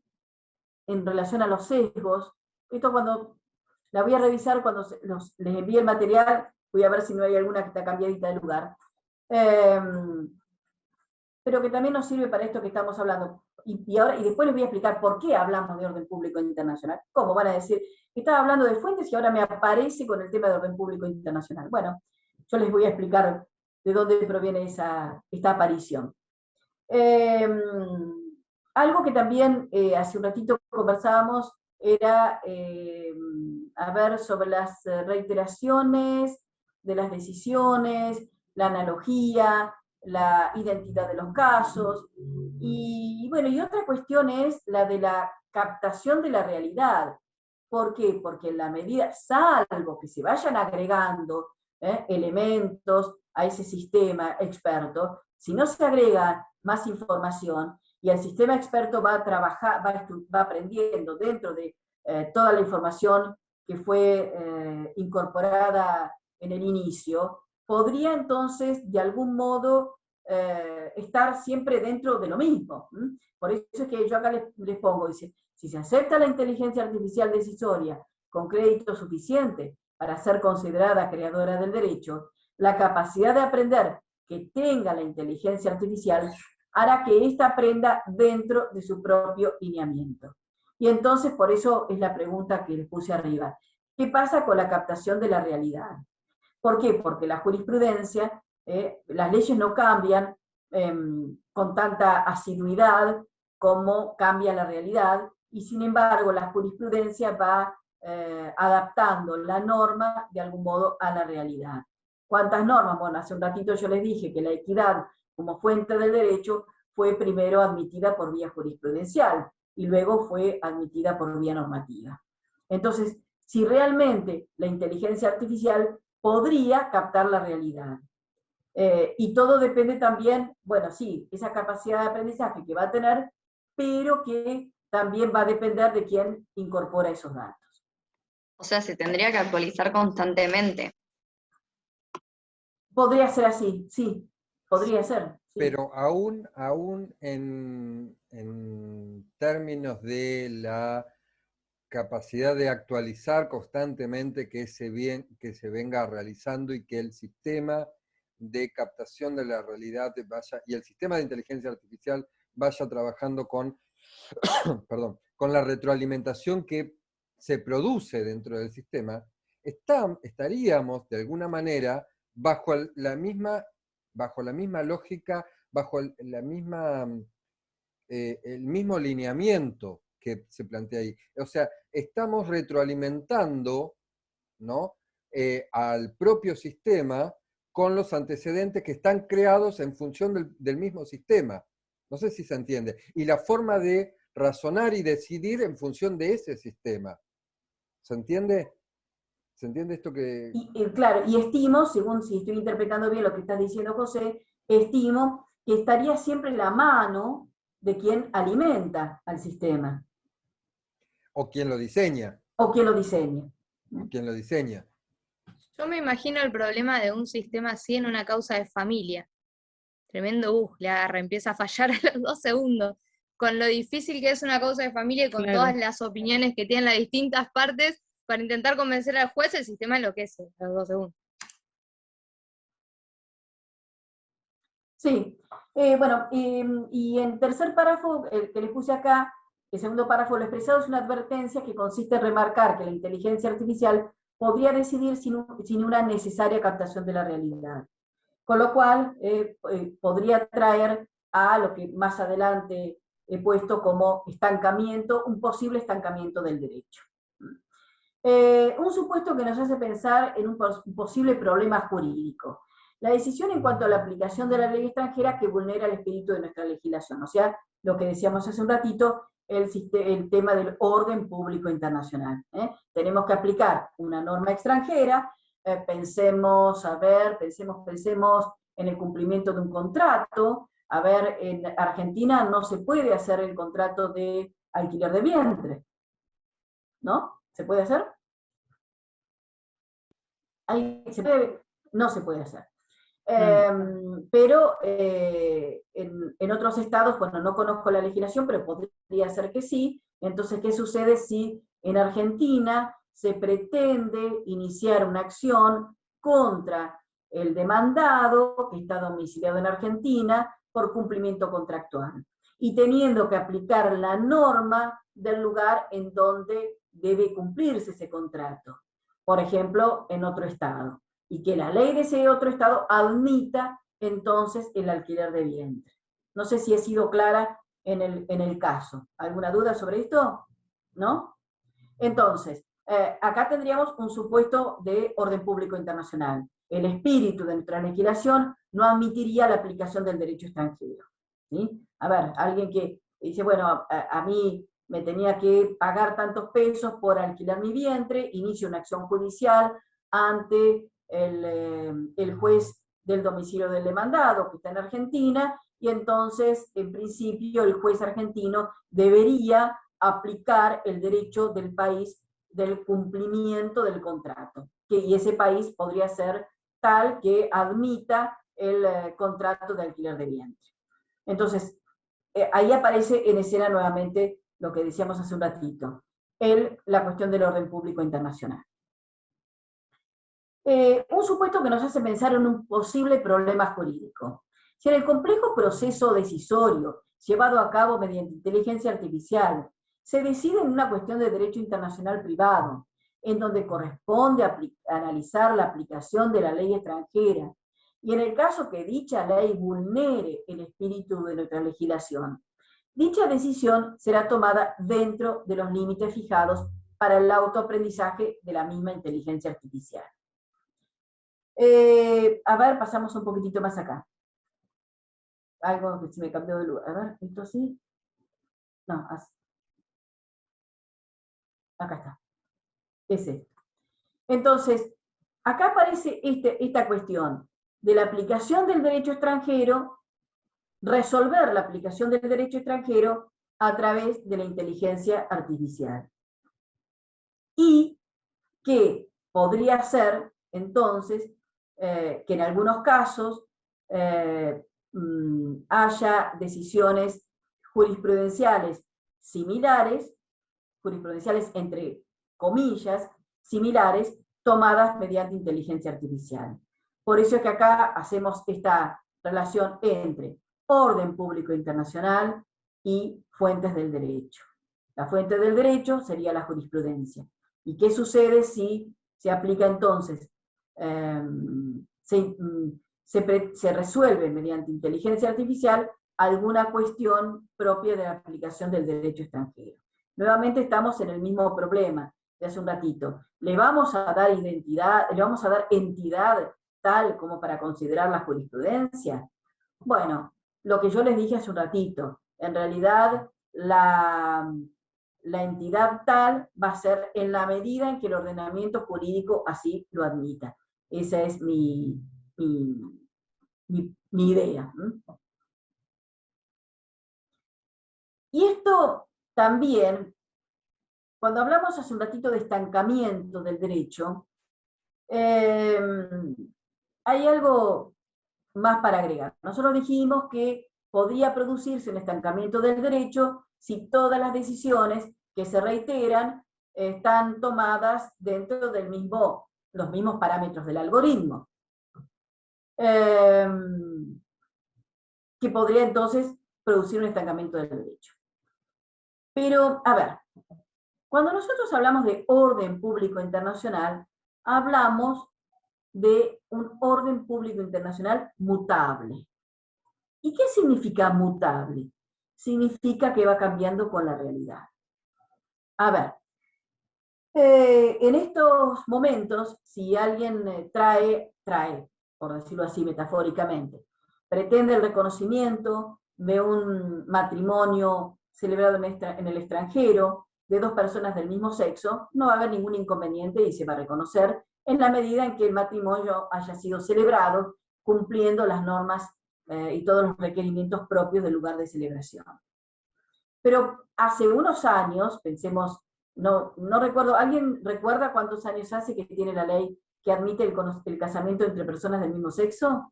en relación a los sesgos. Esto cuando la voy a revisar, cuando les envíe el material, voy a ver si no hay alguna que está cambiadita de lugar. Pero que también nos sirve para esto que estamos hablando. Y después les voy a explicar por qué hablamos de orden público internacional. ¿Cómo van a decir que estaba hablando de fuentes y ahora me aparece con el tema de orden público internacional? Bueno, yo les voy a explicar de dónde proviene esta aparición. Algo que también hace un ratito conversábamos era, a ver, sobre las reiteraciones de las decisiones, la analogía, la identidad de los casos, y bueno, y otra cuestión es la de la captación de la realidad. ¿Por qué? Porque en la medida, salvo que se vayan agregando elementos a ese sistema experto, si no se agrega más información y el sistema experto va a trabajar, va aprendiendo dentro de toda la información que fue incorporada en el inicio, podría entonces de algún modo estar siempre dentro de lo mismo. Por eso es que yo acá les pongo, dice, si se acepta la inteligencia artificial decisoria con crédito suficiente para ser considerada creadora del derecho, la capacidad de aprender que tenga la inteligencia artificial hará que ésta aprenda dentro de su propio lineamiento. Y entonces, por eso es la pregunta que les puse arriba. ¿Qué pasa con la captación de la realidad? ¿Por qué? Porque la jurisprudencia, las leyes no cambian con tanta asiduidad como cambia la realidad, y sin embargo la jurisprudencia va adaptando la norma de algún modo a la realidad. ¿Cuántas normas? Bueno, hace un ratito yo les dije que la equidad como fuente del derecho fue primero admitida por vía jurisprudencial y luego fue admitida por vía normativa. Entonces, si realmente la inteligencia artificial podría captar la realidad. Y todo depende también, bueno, sí, esa capacidad de aprendizaje que va a tener, pero que también va a depender de quién incorpora esos datos. O sea, se tendría que actualizar constantemente. Podría ser así, sí, podría ser. Sí. Pero aún en términos de la capacidad de actualizar constantemente que se venga realizando y que el sistema de captación de la realidad vaya, y el sistema de inteligencia artificial vaya trabajando con, perdón, con la retroalimentación que se produce dentro del sistema, estaríamos de alguna manera bajo la misma lógica, bajo el mismo lineamiento que se plantea ahí. O sea, estamos retroalimentando, ¿no?, al propio sistema con los antecedentes que están creados en función del mismo sistema. No sé si se entiende. Y la forma de razonar y decidir en función de ese sistema. ¿Se entiende? ¿Se entiende esto que...? Claro, y estimo, según si estoy interpretando bien lo que estás diciendo, José, estimo que estaría siempre en la mano de quien alimenta al sistema. O quien lo diseña. O quien lo diseña. O quien lo diseña. Yo me imagino el problema de un sistema así en una causa de familia. Tremendo, le agarra, empieza a fallar a los 2 segundos. Con lo difícil que es una causa de familia y con todas las opiniones que tienen las distintas partes, para intentar convencer al juez, el sistema enloquece a los 2 segundos. Sí, bueno, y en tercer párrafo, el que les puse acá, el segundo párrafo, lo expresado es una advertencia que consiste en remarcar que la inteligencia artificial podría decidir sin una necesaria captación de la realidad. Con lo cual, podría traer a lo que más adelante he puesto como estancamiento, un posible estancamiento del derecho. Un supuesto que nos hace pensar en un posible problema jurídico. La decisión en cuanto a la aplicación de la ley extranjera que vulnera el espíritu de nuestra legislación, o sea, lo que decíamos hace un ratito, el tema del orden público internacional. Tenemos que aplicar una norma extranjera, pensemos en el cumplimiento de un contrato. A ver, en Argentina no se puede hacer el contrato de alquiler de vientre, ¿no? ¿Se puede hacer? No se puede hacer. Pero en otros estados, bueno, no conozco la legislación, pero podría ser que sí. Entonces, ¿qué sucede si en Argentina se pretende iniciar una acción contra el demandado que está domiciliado en Argentina por cumplimiento contractual? Y teniendo que aplicar la norma del lugar en donde debe cumplirse ese contrato. Por ejemplo, en otro estado. Y que la ley de ese otro estado admita entonces el alquiler de vientre. No sé si he sido clara en el caso. ¿Alguna duda sobre esto? ¿No? Entonces, acá tendríamos un supuesto de orden público internacional. El espíritu de nuestra legislación no admitiría la aplicación del derecho extranjero. ¿Sí? A ver, alguien que dice, bueno, a mí me tenía que pagar tantos pesos por alquilar mi vientre, inicio una acción judicial ante el juez del domicilio del demandado, que está en Argentina, y entonces, en principio, el juez argentino debería aplicar el derecho del país del cumplimiento del contrato, y ese país podría ser tal que admita el contrato de alquiler de vientre. Entonces, ahí aparece en escena nuevamente lo que decíamos hace un ratito, la cuestión del orden público internacional. Un supuesto que nos hace pensar en un posible problema jurídico. Si en el complejo proceso decisorio llevado a cabo mediante inteligencia artificial se decide en una cuestión de derecho internacional privado, en donde corresponde analizar la aplicación de la ley extranjera, y en el caso que dicha ley vulnere el espíritu de nuestra legislación, dicha decisión será tomada dentro de los límites fijados para el autoaprendizaje de la misma inteligencia artificial. A ver, pasamos un poquitito más acá. Algo que se me cambió de lugar. A ver, esto sí. No, así. Acá está. Es esto. Entonces, acá aparece esta cuestión de la aplicación del derecho extranjero, resolver la aplicación del derecho extranjero a través de la inteligencia artificial. Y que podría ser, entonces, que en algunos casos haya decisiones jurisprudenciales similares, jurisprudenciales entre comillas, similares, tomadas mediante inteligencia artificial. Por eso es que acá hacemos esta relación entre orden público internacional y fuentes del derecho. La fuente del derecho sería la jurisprudencia. ¿Y qué sucede si se aplica entonces, se resuelve mediante inteligencia artificial alguna cuestión propia de la aplicación del derecho extranjero? Nuevamente estamos en el mismo problema de hace un ratito. ¿Le vamos a dar identidad, le vamos a dar entidad tal como para considerar la jurisprudencia? Bueno, lo que yo les dije hace un ratito, en realidad la entidad tal va a ser en la medida en que el ordenamiento jurídico así lo admita. Esa es mi idea. Y esto también, cuando hablamos hace un ratito de estancamiento del derecho, hay algo más para agregar. Nosotros dijimos que podría producirse un estancamiento del derecho si todas las decisiones que se reiteran están tomadas dentro del los mismos parámetros del algoritmo. Que podría entonces producir un estancamiento del derecho. Pero, a ver, cuando nosotros hablamos de orden público internacional, hablamos de un orden público internacional mutable. ¿Y qué significa mutable? Significa que va cambiando con la realidad. A ver, en estos momentos, si alguien trae, por decirlo así metafóricamente, pretende el reconocimiento de un matrimonio celebrado en el extranjero, de dos personas del mismo sexo, no va a haber ningún inconveniente y se va a reconocer en la medida en que el matrimonio haya sido celebrado cumpliendo las normas y todos los requerimientos propios del lugar de celebración. Pero hace unos años, pensemos, no recuerdo, ¿alguien recuerda cuántos años hace que tiene la ley que admite el casamiento entre personas del mismo sexo?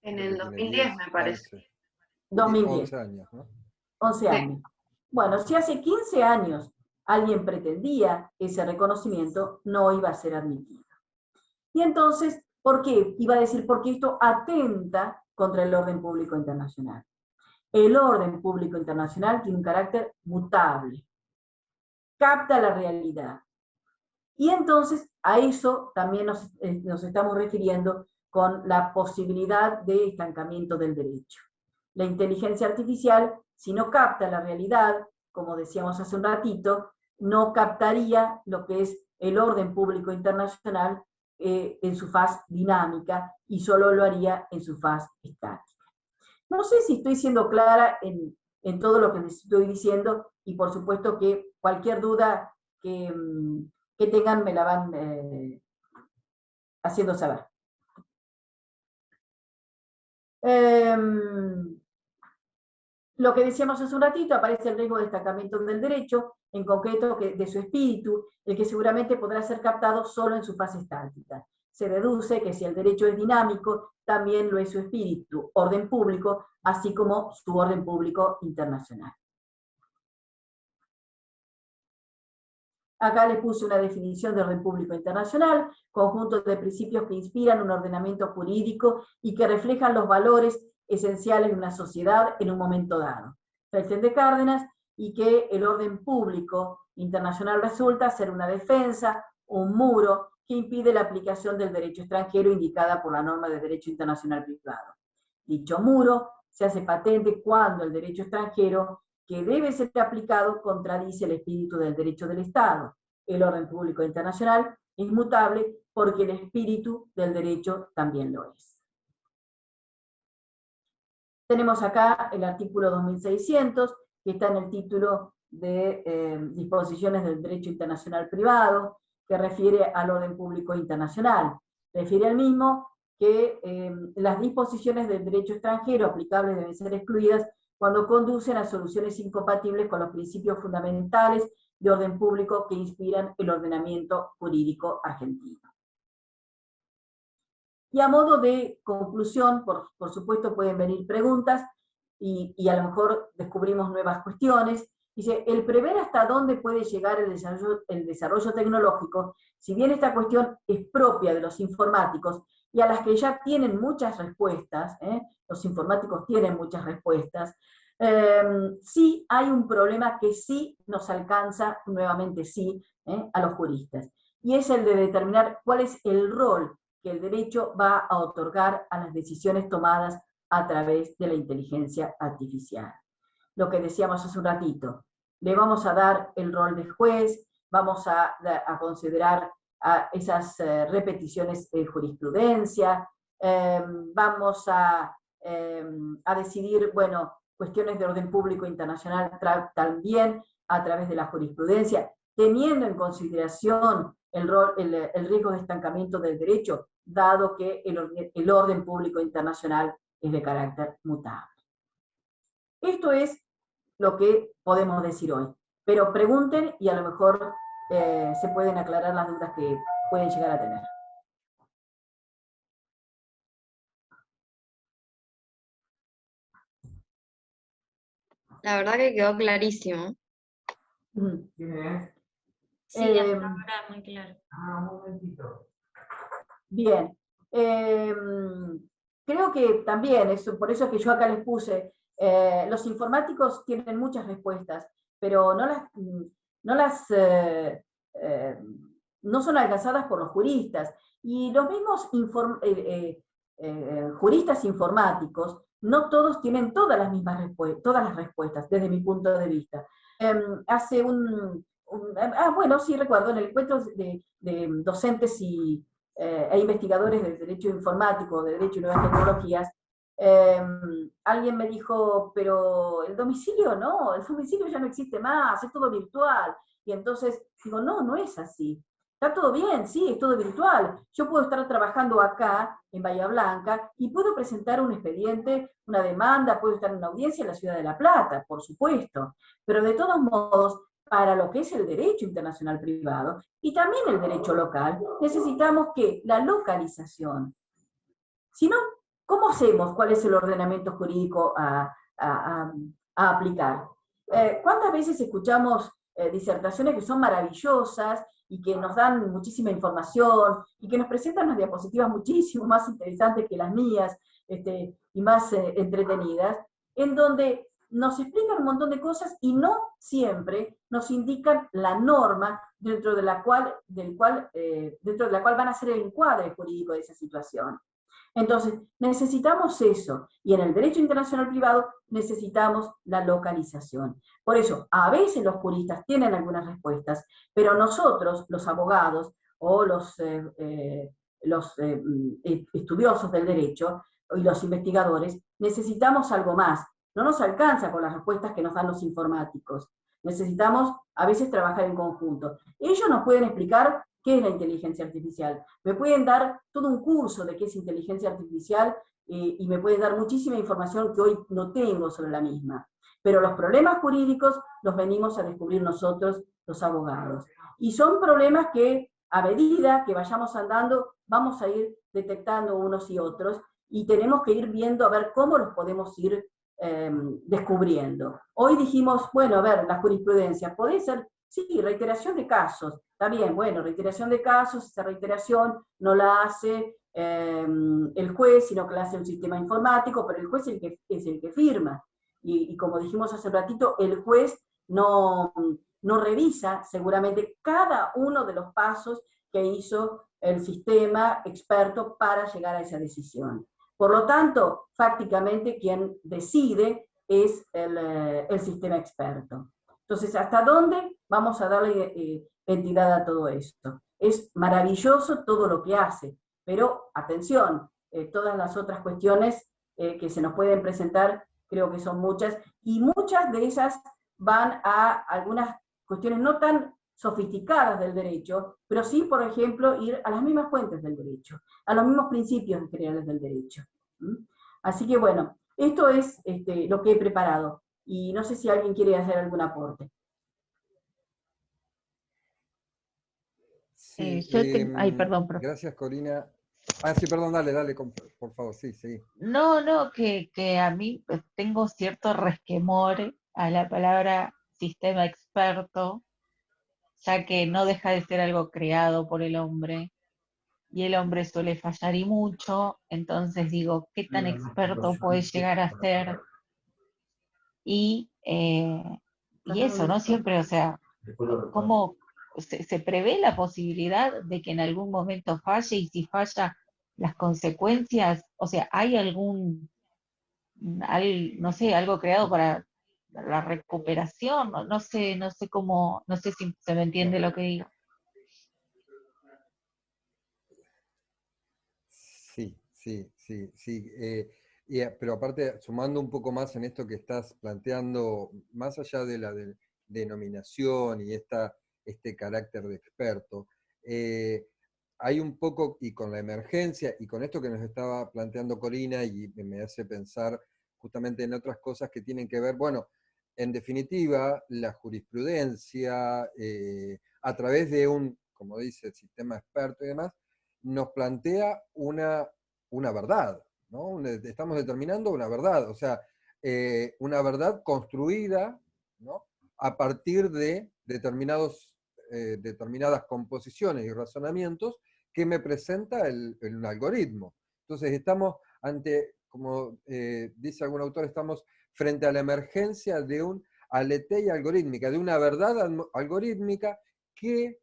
En el 2010, me parece. 2010. 11 años, ¿no? 11 años. Bueno, si hace 15 años alguien pretendía ese reconocimiento, no iba a ser admitido. Y entonces, ¿por qué? Iba a decir, porque esto atenta contra el orden público internacional. El orden público internacional tiene un carácter mutable, capta la realidad. Y entonces a eso también nos estamos refiriendo con la posibilidad de estancamiento del derecho. La inteligencia artificial, si no capta la realidad, como decíamos hace un ratito, no captaría lo que es el orden público internacional en su faz dinámica y solo lo haría en su faz estática. No sé si estoy siendo clara en todo lo que les estoy diciendo y por supuesto que cualquier duda que tengan me la van haciendo saber. Lo que decíamos hace un ratito, aparece el riesgo de estancamiento del derecho, en concreto de su espíritu, el que seguramente podrá ser captado solo en su fase estática. Se deduce que si el derecho es dinámico, también lo es su espíritu, orden público, así como su orden público internacional. Acá les puse una definición de orden público internacional, conjunto de principios que inspiran un ordenamiento jurídico y que reflejan los valores esenciales de una sociedad en un momento dado. Felsen de Cárdenas, y que el orden público internacional resulta ser una defensa, un muro, que impide la aplicación del derecho extranjero indicada por la norma de derecho internacional privado. Dicho muro se hace patente cuando el derecho extranjero que debe ser aplicado contradice el espíritu del derecho del Estado. El orden público internacional es mutable porque el espíritu del derecho también lo es. Tenemos acá el artículo 2600, que está en el título de disposiciones del derecho internacional privado, que refiere al orden público internacional. Refiere al mismo que las disposiciones del derecho extranjero aplicables deben ser excluidas cuando conducen a soluciones incompatibles con los principios fundamentales de orden público que inspiran el ordenamiento jurídico argentino. Y a modo de conclusión, por supuesto pueden venir preguntas, y a lo mejor descubrimos nuevas cuestiones. Dice, el prever hasta dónde puede llegar el desarrollo tecnológico, si bien esta cuestión es propia de los informáticos, y a las que ya tienen muchas respuestas, los informáticos tienen muchas respuestas, sí hay un problema que sí nos alcanza, nuevamente sí, a los juristas, y es el de determinar cuál es el rol que el derecho va a otorgar a las decisiones tomadas a través de la inteligencia artificial. Lo que decíamos hace un ratito, le vamos a dar el rol de juez, vamos a considerar a esas repeticiones de jurisprudencia, vamos a decidir, bueno, cuestiones de orden público internacional también a través de la jurisprudencia, teniendo en consideración el riesgo de estancamiento del derecho, dado que el orden público internacional es de carácter mutable. Esto es lo que podemos decir hoy, pero pregunten y a lo mejor se pueden aclarar las dudas que pueden llegar a tener. La verdad que quedó clarísimo. Sí, hasta ahora muy claro. Un momentito. Bien. Creo que también, por eso es que yo acá les puse, los informáticos tienen muchas respuestas, pero no son alcanzadas por los juristas. Y los mismos juristas informáticos, no todos tienen todas las mismas todas las respuestas, desde mi punto de vista. Hace bueno, sí recuerdo, en el encuentro de docentes e investigadores de derecho informático, de derecho y nuevas tecnologías, alguien me dijo, pero el domicilio no, el domicilio ya no existe más, es todo virtual. Y entonces digo, no, no es así. Está todo bien, sí, es todo virtual. Yo puedo estar trabajando acá, en Bahía Blanca, y puedo presentar un expediente, una demanda, puedo estar en una audiencia en la Ciudad de La Plata, por supuesto. Pero de todos modos, para lo que es el derecho internacional privado, y también el derecho local, necesitamos que la localización. Si no, ¿cómo hacemos cuál es el ordenamiento jurídico a aplicar? ¿Cuántas veces escuchamos disertaciones que son maravillosas y que nos dan muchísima información y que nos presentan unas diapositivas muchísimo más interesantes que las mías y más entretenidas, en donde nos explican un montón de cosas y no siempre nos indican la norma dentro de la cual van a ser el encuadre jurídico de esa situación? Entonces, necesitamos eso, y en el derecho internacional privado necesitamos la localización. Por eso, a veces los juristas tienen algunas respuestas, pero nosotros, los abogados, o los estudiosos del derecho, y los investigadores, necesitamos algo más. No nos alcanza con las respuestas que nos dan los informáticos. necesitamos a veces trabajar en conjunto. Ellos nos pueden explicar qué es la inteligencia artificial, me pueden dar todo un curso de qué es inteligencia artificial y me pueden dar muchísima información que hoy no tengo sobre la misma. Pero los problemas jurídicos los venimos a descubrir nosotros, los abogados. Y son problemas que a medida que vayamos andando, vamos a ir detectando unos y otros, y tenemos que ir viendo a ver cómo los podemos ir descubriendo. Hoy dijimos, bueno, a ver, la jurisprudencia, puede ser, sí, reiteración de casos, está bien, bueno, reiteración de casos, esa reiteración no la hace el juez, sino que la hace un sistema informático, pero el juez es el que firma. Y como dijimos hace un ratito, el juez no revisa seguramente cada uno de los pasos que hizo el sistema experto para llegar a esa decisión. Por lo tanto, fácticamente quien decide es el sistema experto. Entonces, ¿hasta dónde vamos a darle entidad a todo esto? Es maravilloso todo lo que hace, pero atención, todas las otras cuestiones que se nos pueden presentar, creo que son muchas, y muchas de esas van a algunas cuestiones no tan sofisticadas del derecho, pero sí, por ejemplo, ir a las mismas fuentes del derecho, a los mismos principios generales del derecho. Así que bueno, esto es lo que he preparado, y no sé si alguien quiere hacer algún aporte. Sí, Ay, perdón, profe. gracias, Corina. Ah, sí, perdón, dale, por favor, sí. No, que a mí tengo cierto resquemor a la palabra sistema experto, ya que no deja de ser algo creado por el hombre, y el hombre suele fallar y mucho, entonces digo, ¿qué tan experto puede llegar a ser? Y eso, ¿no? Siempre, o sea, ¿cómo se prevé la posibilidad de que en algún momento falle? Y si falla, las consecuencias, o sea, ¿hay no sé, algo creado para la recuperación? No sé cómo, no sé si se me entiende lo que digo. Sí. Pero aparte, sumando un poco más en esto que estás planteando, más allá de la denominación y este carácter de experto, hay un poco, y con la emergencia, y con esto que nos estaba planteando Corina, y me hace pensar justamente en otras cosas que tienen que ver, bueno, en definitiva, la jurisprudencia, a través de un, como dice, el sistema experto y demás, nos plantea una verdad, ¿no? Estamos determinando una verdad, o sea, una verdad construida, ¿no? A partir de determinadas composiciones y razonamientos que me presenta el algoritmo. Entonces estamos ante, como dice algún autor, estamos frente a la emergencia de un aletheia algorítmica, de una verdad algorítmica que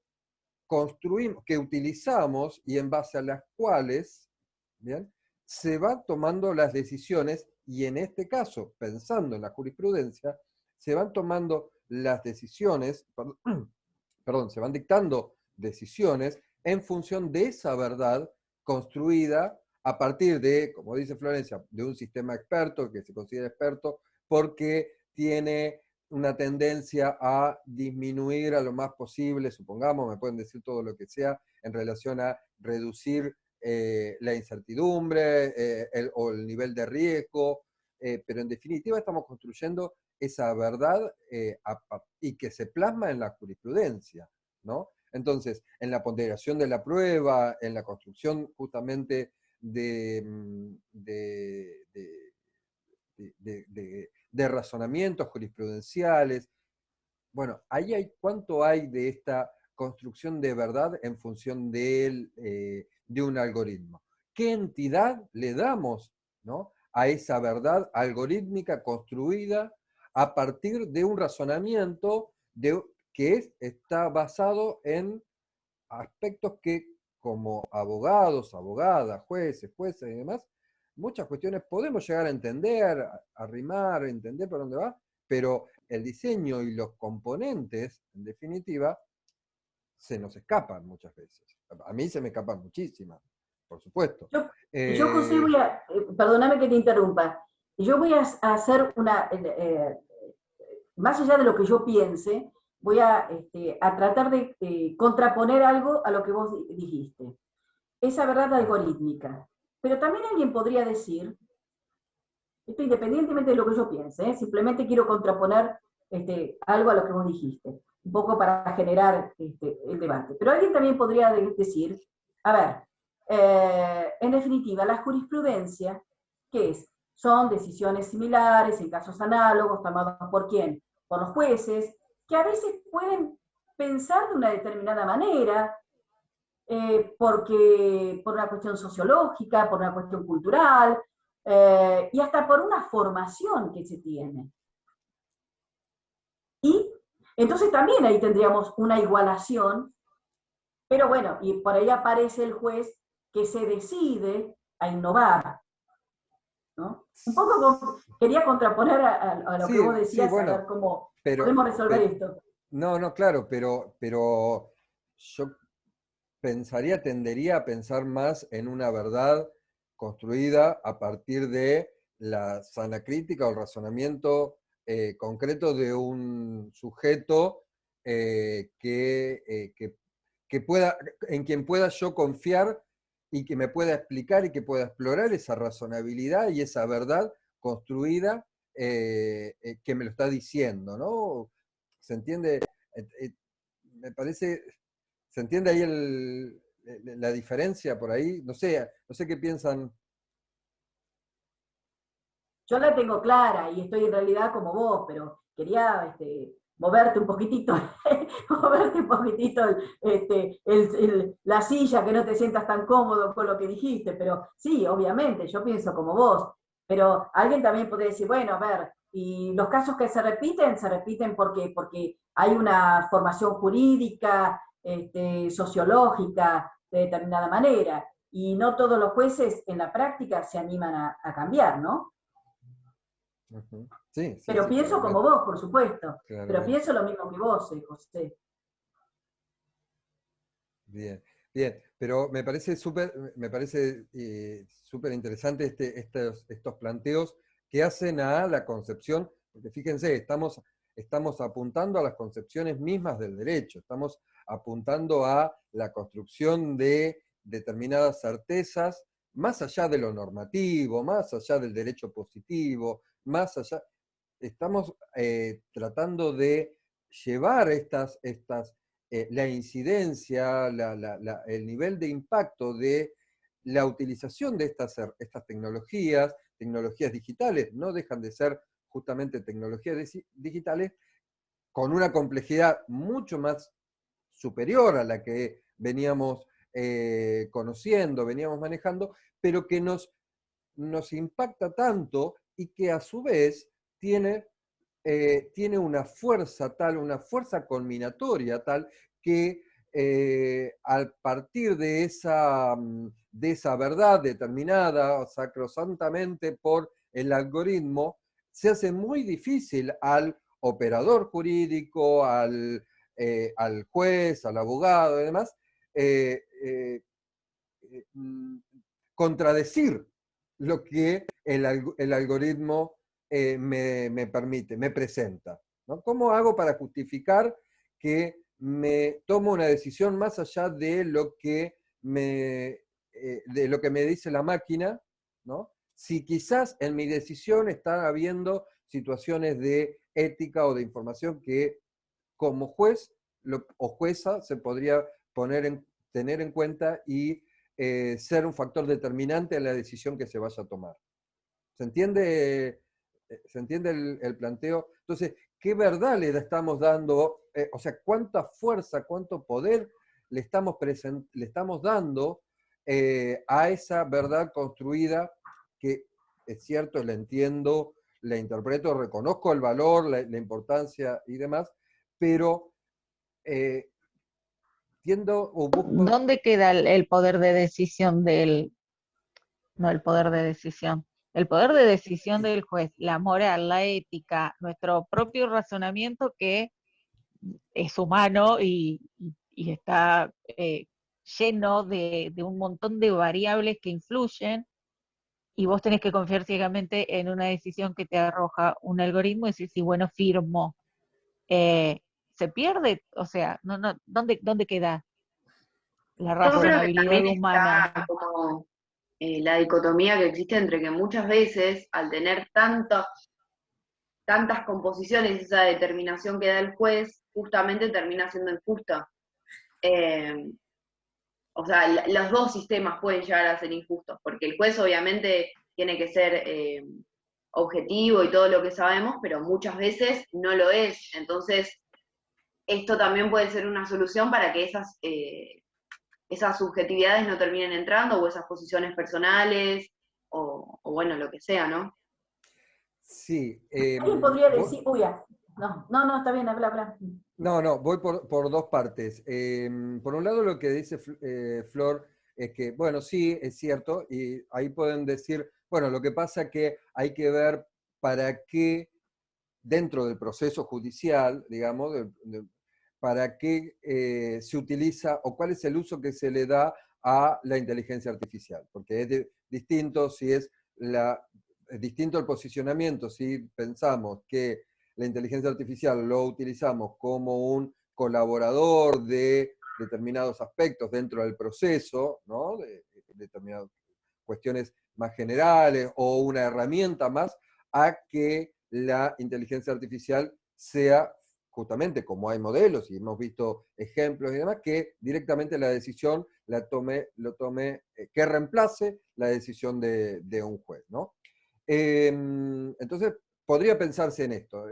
construimos, que utilizamos y en base a las cuales, ¿bien?, se van tomando las decisiones, y en este caso, pensando en la jurisprudencia, se van tomando las decisiones, perdón, se van dictando decisiones en función de esa verdad construida a partir de, como dice Florencia, de un sistema experto, que se considera experto, porque tiene una tendencia a disminuir a lo más posible, supongamos, me pueden decir todo lo que sea, en relación a reducir la incertidumbre o el nivel de riesgo, pero en definitiva estamos construyendo esa verdad y que se plasma en la jurisprudencia, ¿no? Entonces, en la ponderación de la prueba, en la construcción justamente de razonamientos jurisprudenciales. Bueno, ahí hay cuánto hay de esta construcción de verdad en función de un algoritmo. ¿Qué entidad le damos, ¿no?, a esa verdad algorítmica construida a partir de un razonamiento que está basado en aspectos que, como abogados, abogadas, jueces y demás, muchas cuestiones podemos llegar a entender, arrimar, entender por dónde va, pero el diseño y los componentes, en definitiva, se nos escapan muchas veces. A mí se me escapan muchísimas, por supuesto. Yo José, perdóname que te interrumpa, yo voy a hacer más allá de lo que yo piense, voy a tratar de contraponer algo a lo que vos dijiste. Esa verdad algorítmica. Pero también alguien podría decir, esto independientemente de lo que yo piense, simplemente quiero contraponer algo a lo que vos dijiste, un poco para generar el debate. Pero alguien también podría decir, a ver, en definitiva, la jurisprudencia, ¿qué es? Son decisiones similares, en casos análogos, tomados ¿por quién? Por los jueces, que a veces pueden pensar de una determinada manera, porque por una cuestión sociológica, por una cuestión cultural, y hasta por una formación que se tiene. Y entonces también ahí tendríamos una igualación, pero bueno, y por ahí aparece el juez que se decide a innovar, ¿no? Un poco quería contraponer a lo que vos decías, bueno, a ver cómo podemos resolver esto. No, claro, pero yo tendería a pensar más en una verdad construida a partir de la sana crítica o el razonamiento concreto de un sujeto que pueda, en quien pueda yo confiar y que me pueda explicar y que pueda explorar esa razonabilidad y esa verdad construida que me lo está diciendo, ¿no? ¿Se entiende? Me parece, ¿se entiende ahí la diferencia por ahí? No sé qué piensan. Yo la tengo clara y estoy en realidad como vos, pero quería moverte un poquitito, moverte un poquitito la silla, que no te sientas tan cómodo con lo que dijiste, pero sí, obviamente, yo pienso como vos, pero alguien también podría decir, bueno, a ver, y los casos que se repiten porque hay una formación jurídica, sociológica, de determinada manera, y no todos los jueces en la práctica se animan a cambiar, ¿no? Sí, pero pienso como vos, por supuesto. Claramente. Pero pienso lo mismo que vos, José. Bien, pero me parece súper interesante estos planteos que hacen a la concepción, porque fíjense, estamos apuntando a las concepciones mismas del derecho, estamos apuntando a la construcción de determinadas certezas, más allá de lo normativo, más allá del derecho positivo, más allá, estamos tratando de llevar la incidencia, el nivel de impacto de la utilización de estas tecnologías digitales, no dejan de ser justamente tecnologías digitales, con una complejidad mucho más superior a la que veníamos conociendo, veníamos manejando, pero que nos impacta tanto y que a su vez tiene una fuerza tal, una fuerza culminatoria tal, que al partir de esa verdad determinada sacrosantamente por el algoritmo, se hace muy difícil al operador jurídico, al juez, al abogado y demás, contradecir lo que el algoritmo me permite, me presenta, ¿no? ¿Cómo hago para justificar que me tomo una decisión más allá de lo que me dice la máquina, ¿no? Si quizás en mi decisión están habiendo situaciones de ética o de información que como juez o jueza se podría tener en cuenta y ser un factor determinante en la decisión que se vaya a tomar. ¿Se entiende el planteo? Entonces, ¿qué verdad le estamos dando? O sea, ¿cuánta fuerza, cuánto poder le estamos dando a esa verdad construida que, es cierto, la entiendo, la interpreto, reconozco el valor, la importancia y demás, pero ¿Dónde queda el poder de decisión no el poder de decisión? El poder de decisión del juez, la moral, la ética, nuestro propio razonamiento que es humano y está lleno de un montón de variables que influyen, y vos tenés que confiar ciegamente en una decisión que te arroja un algoritmo y decir, sí, bueno, firmo. se pierde, o sea, ¿dónde queda la Yo creo que razonabilidad también humana? está como la dicotomía que existe entre que muchas veces, al tener tantas composiciones, esa determinación que da el juez, justamente termina siendo injusta. O sea, los dos sistemas pueden llegar a ser injustos, porque el juez obviamente tiene que ser objetivo y todo lo que sabemos, pero muchas veces no lo es. Entonces, esto también puede ser una solución para que esas subjetividades no terminen entrando, o esas posiciones personales, o bueno, lo que sea, ¿no? Sí. ¿Alguien podría decir, uy, no, está bien, habla. No, voy por dos partes. Por un lado, lo que dice Flor es que, bueno, sí, es cierto, y ahí pueden decir, bueno, lo que pasa es que hay que ver para qué, dentro del proceso judicial, digamos, para qué se utiliza o cuál es el uso que se le da a la inteligencia artificial, porque es distinto si es distinto el posicionamiento, si pensamos que la inteligencia artificial lo utilizamos como un colaborador de determinados aspectos dentro del proceso, ¿no? de determinadas cuestiones más generales o una herramienta más, a que la inteligencia artificial sea justamente como hay modelos y hemos visto ejemplos y demás, que directamente la decisión que reemplace la decisión de un juez, ¿no? Entonces, podría pensarse en esto,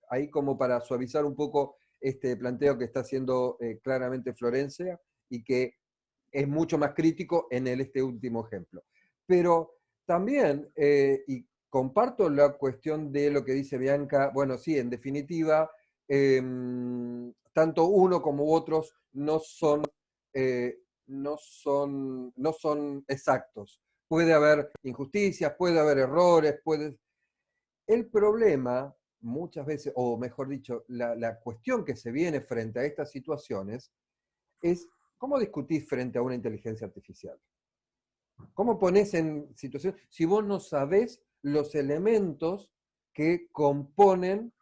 ahí como para suavizar un poco este planteo que está haciendo claramente Florencia y que es mucho más crítico en este último ejemplo. Pero también, y comparto la cuestión de lo que dice Bianca, bueno, sí, en definitiva, tanto uno como otros no son exactos. Puede haber injusticias, puede haber errores, El problema, muchas veces, o mejor dicho, la cuestión que se viene frente a estas situaciones es cómo discutís frente a una inteligencia artificial. ¿Cómo pones en situación si vos no sabés los elementos que componen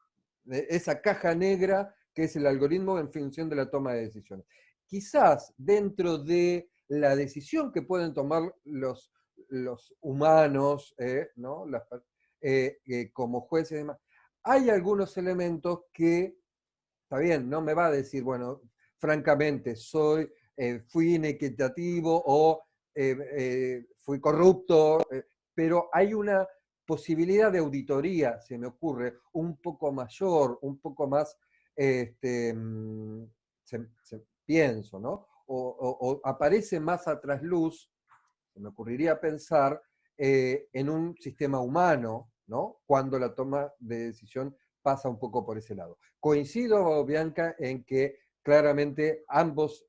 esa caja negra que es el algoritmo en función de la toma de decisiones? Quizás dentro de la decisión que pueden tomar los humanos, ¿no? Como jueces y demás, hay algunos elementos que, está bien, no me va a decir, bueno, francamente, fui inequitativo o fui corrupto, pero hay una posibilidad de auditoría, se me ocurre, un poco mayor, un poco más, pienso, ¿no? O aparece más a trasluz, se me ocurriría pensar, en un sistema humano, ¿no? Cuando la toma de decisión pasa un poco por ese lado. Coincido, Bianca, en que claramente ambos,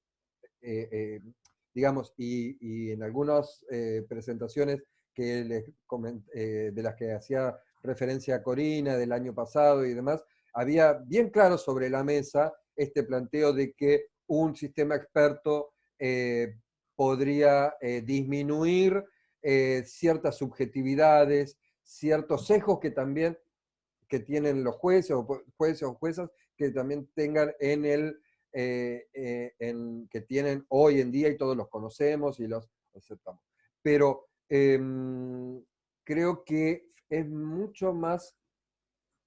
digamos, y en algunas presentaciones de las que hacía referencia a Corina del año pasado y demás, había bien claro sobre la mesa este planteo de que un sistema experto podría disminuir ciertas subjetividades, ciertos sesgos que también que tienen los jueces o juezas que también tengan que tienen hoy en día y todos los conocemos y los aceptamos. Pero creo que es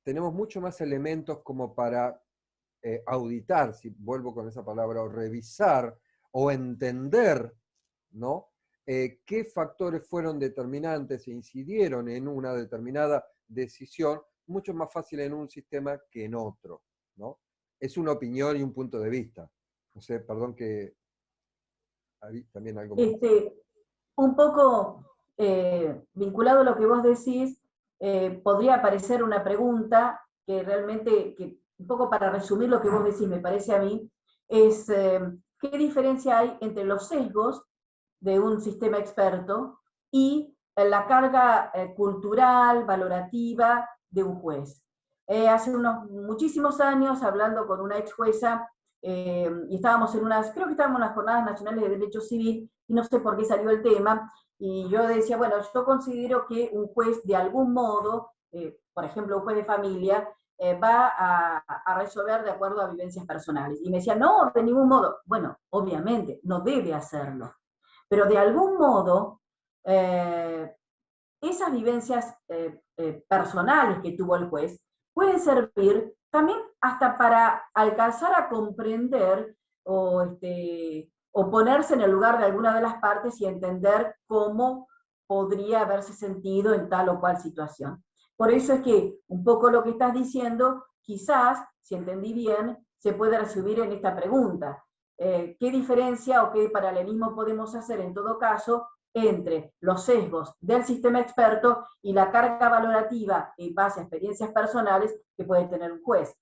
tenemos mucho más elementos como para auditar, si vuelvo con esa palabra, o revisar o entender, ¿no? Qué factores fueron determinantes e incidieron en una determinada decisión, mucho más fácil en un sistema que en otro, ¿no? Es una opinión y un punto de vista. No sé, perdón que también algo más. Un poco vinculado a lo que vos decís, podría aparecer una pregunta que realmente, un poco para resumir lo que vos decís, me parece a mí, es ¿qué diferencia hay entre los sesgos de un sistema experto y la carga cultural, valorativa de un juez? Hace muchísimos años, hablando con una ex jueza, y estábamos creo que estábamos en las Jornadas Nacionales de Derecho Civil, y no sé por qué salió el tema, y yo decía, bueno, yo considero que un juez de algún modo, por ejemplo, un juez de familia, va a resolver de acuerdo a vivencias personales. Y me decía, no, de ningún modo. Bueno, obviamente, no debe hacerlo. Pero de algún modo, esas vivencias personales que tuvo el juez pueden servir también hasta para alcanzar a comprender o ponerse en el lugar de alguna de las partes y entender cómo podría haberse sentido en tal o cual situación. Por eso es que un poco lo que estás diciendo, quizás, si entendí bien, se puede resumir en esta pregunta. ¿Qué diferencia o qué paralelismo podemos hacer en todo caso entre los sesgos del sistema experto y la carga valorativa en base a experiencias personales que puede tener un juez?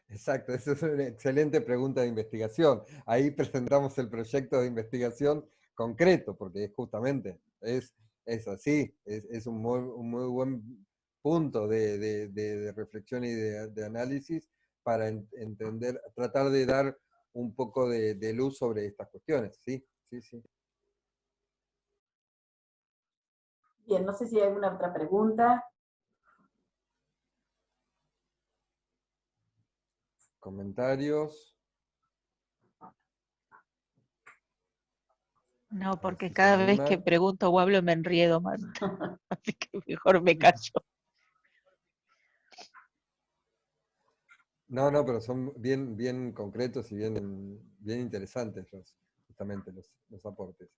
Exacto, esa es una excelente pregunta de investigación. Ahí presentamos el proyecto de investigación concreto, porque justamente es así, es un muy buen punto de reflexión y de análisis para entender, tratar de dar un poco de luz sobre estas cuestiones, sí. Bien, no sé si hay alguna otra pregunta. ¿Comentarios? No, porque cada vez que pregunto o hablo me enriedo más. Así que mejor me callo. No, pero son bien concretos y bien interesantes justamente los aportes.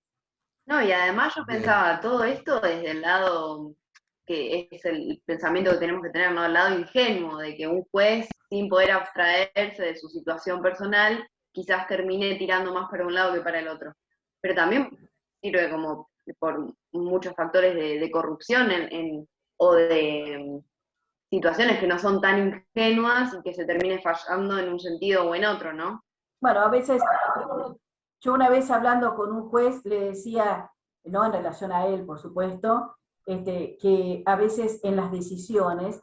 No, y además yo Bien. pensaba todo esto desde el lado que es el pensamiento que tenemos que tener, ¿no? El lado ingenuo, de que un juez, sin poder abstraerse de su situación personal, quizás termine tirando más para un lado que para el otro. Pero también sirve como por muchos factores de corrupción o de situaciones que no son tan ingenuas y que se termine fallando en un sentido o en otro, ¿no? Bueno, a veces, yo una vez hablando con un juez le decía, no en relación a él, por supuesto, que a veces en las decisiones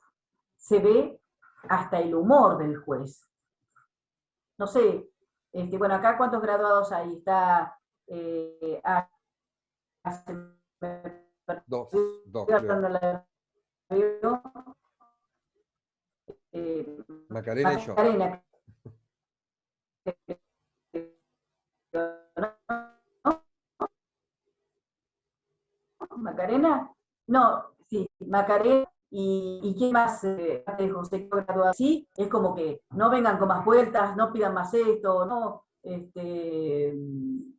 se ve hasta el humor del juez. No sé, bueno, acá ¿cuántos graduados hay? Está... Dos, creo. Macarena y yo. ¿Macarena? No, sí, Macarena y quién más, José, graduado así, es como que no vengan con más vueltas, no pidan más esto, no,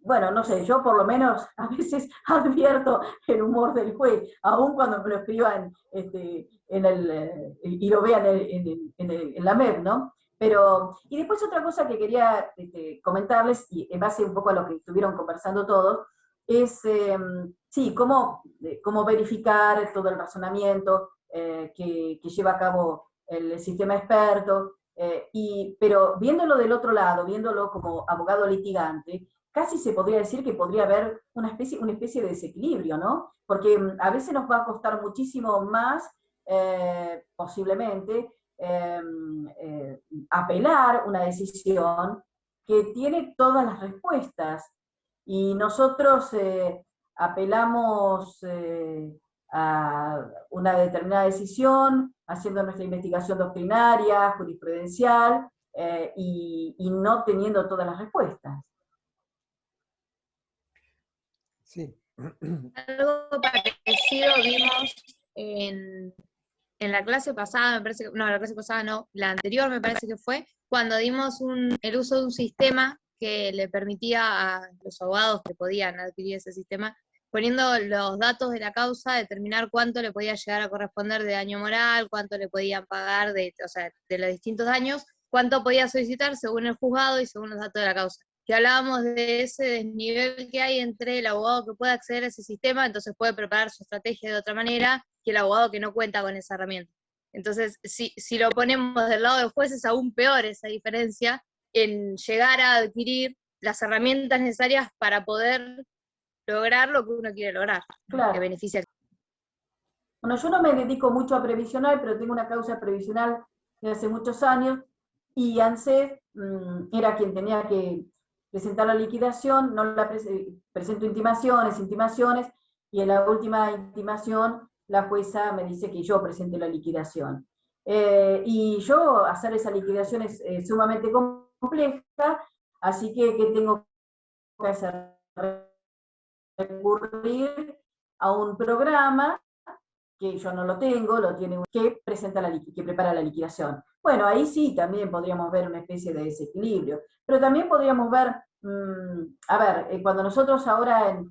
bueno, no sé, yo por lo menos a veces advierto el humor del juez, aun cuando me lo escriban y lo vean en la MEP, ¿no? Pero, y después otra cosa que quería comentarles, y en base un poco a lo que estuvieron conversando todos, es, sí, cómo verificar todo el razonamiento que lleva a cabo el sistema experto, pero viéndolo del otro lado, viéndolo como abogado litigante, casi se podría decir que podría haber una especie de desequilibrio, ¿no? Porque a veces nos va a costar muchísimo más, posiblemente, apelar una decisión que tiene todas las respuestas. Y nosotros apelamos a una determinada decisión, haciendo nuestra investigación doctrinaria, jurisprudencial, y no teniendo todas las respuestas. Sí. Algo parecido vimos en la clase pasada, me parece que, no, la clase pasada no, la anterior me parece que fue, cuando dimos el uso de un sistema que le permitía a los abogados que podían adquirir ese sistema, poniendo los datos de la causa, determinar cuánto le podía llegar a corresponder de daño moral, cuánto le podían pagar de los distintos daños, cuánto podía solicitar según el juzgado y según los datos de la causa. Que hablábamos de ese desnivel que hay entre el abogado que puede acceder a ese sistema, entonces puede preparar su estrategia de otra manera, que el abogado que no cuenta con esa herramienta. Entonces, si lo ponemos del lado del juez, es aún peor esa diferencia en llegar a adquirir las herramientas necesarias para poder lograr lo que uno quiere lograr, claro, que beneficia. Bueno, yo no me dedico mucho a previsional, pero tengo una causa previsional de hace muchos años, y ANSES era quien tenía que presentar la liquidación, no la presento intimaciones, y en la última intimación la jueza me dice que yo presente la liquidación. Y yo hacer esa liquidación es sumamente compleja, así que ¿qué tengo que hacer? Recurrir a un programa que yo no lo tengo, lo tiene que presenta que prepara la liquidación. Bueno, ahí sí también podríamos ver una especie de desequilibrio, pero también podríamos ver, a ver, cuando nosotros ahora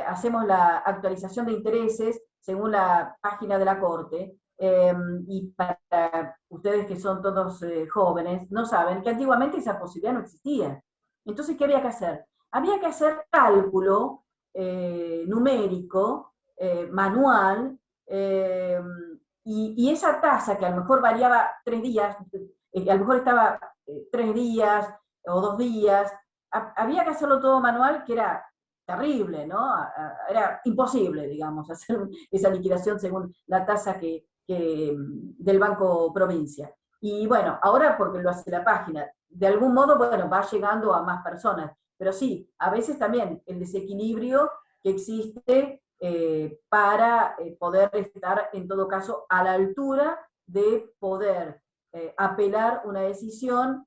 hacemos la actualización de intereses según la página de la Corte, y para ustedes que son todos jóvenes, no saben que antiguamente esa posibilidad no existía. Entonces, ¿qué había que hacer? Había que hacer cálculo numérico, manual, y esa tasa que a lo mejor variaba 3 días, a lo mejor estaba 3 días o 2 días, había que hacerlo todo manual, que era terrible, ¿no? Era imposible, digamos, hacer esa liquidación según la tasa del Banco Provincia. Y bueno, ahora porque lo hace la página, de algún modo, bueno, va llegando a más personas, pero sí, a veces también el desequilibrio que existe para poder estar, en todo caso, a la altura de poder apelar una decisión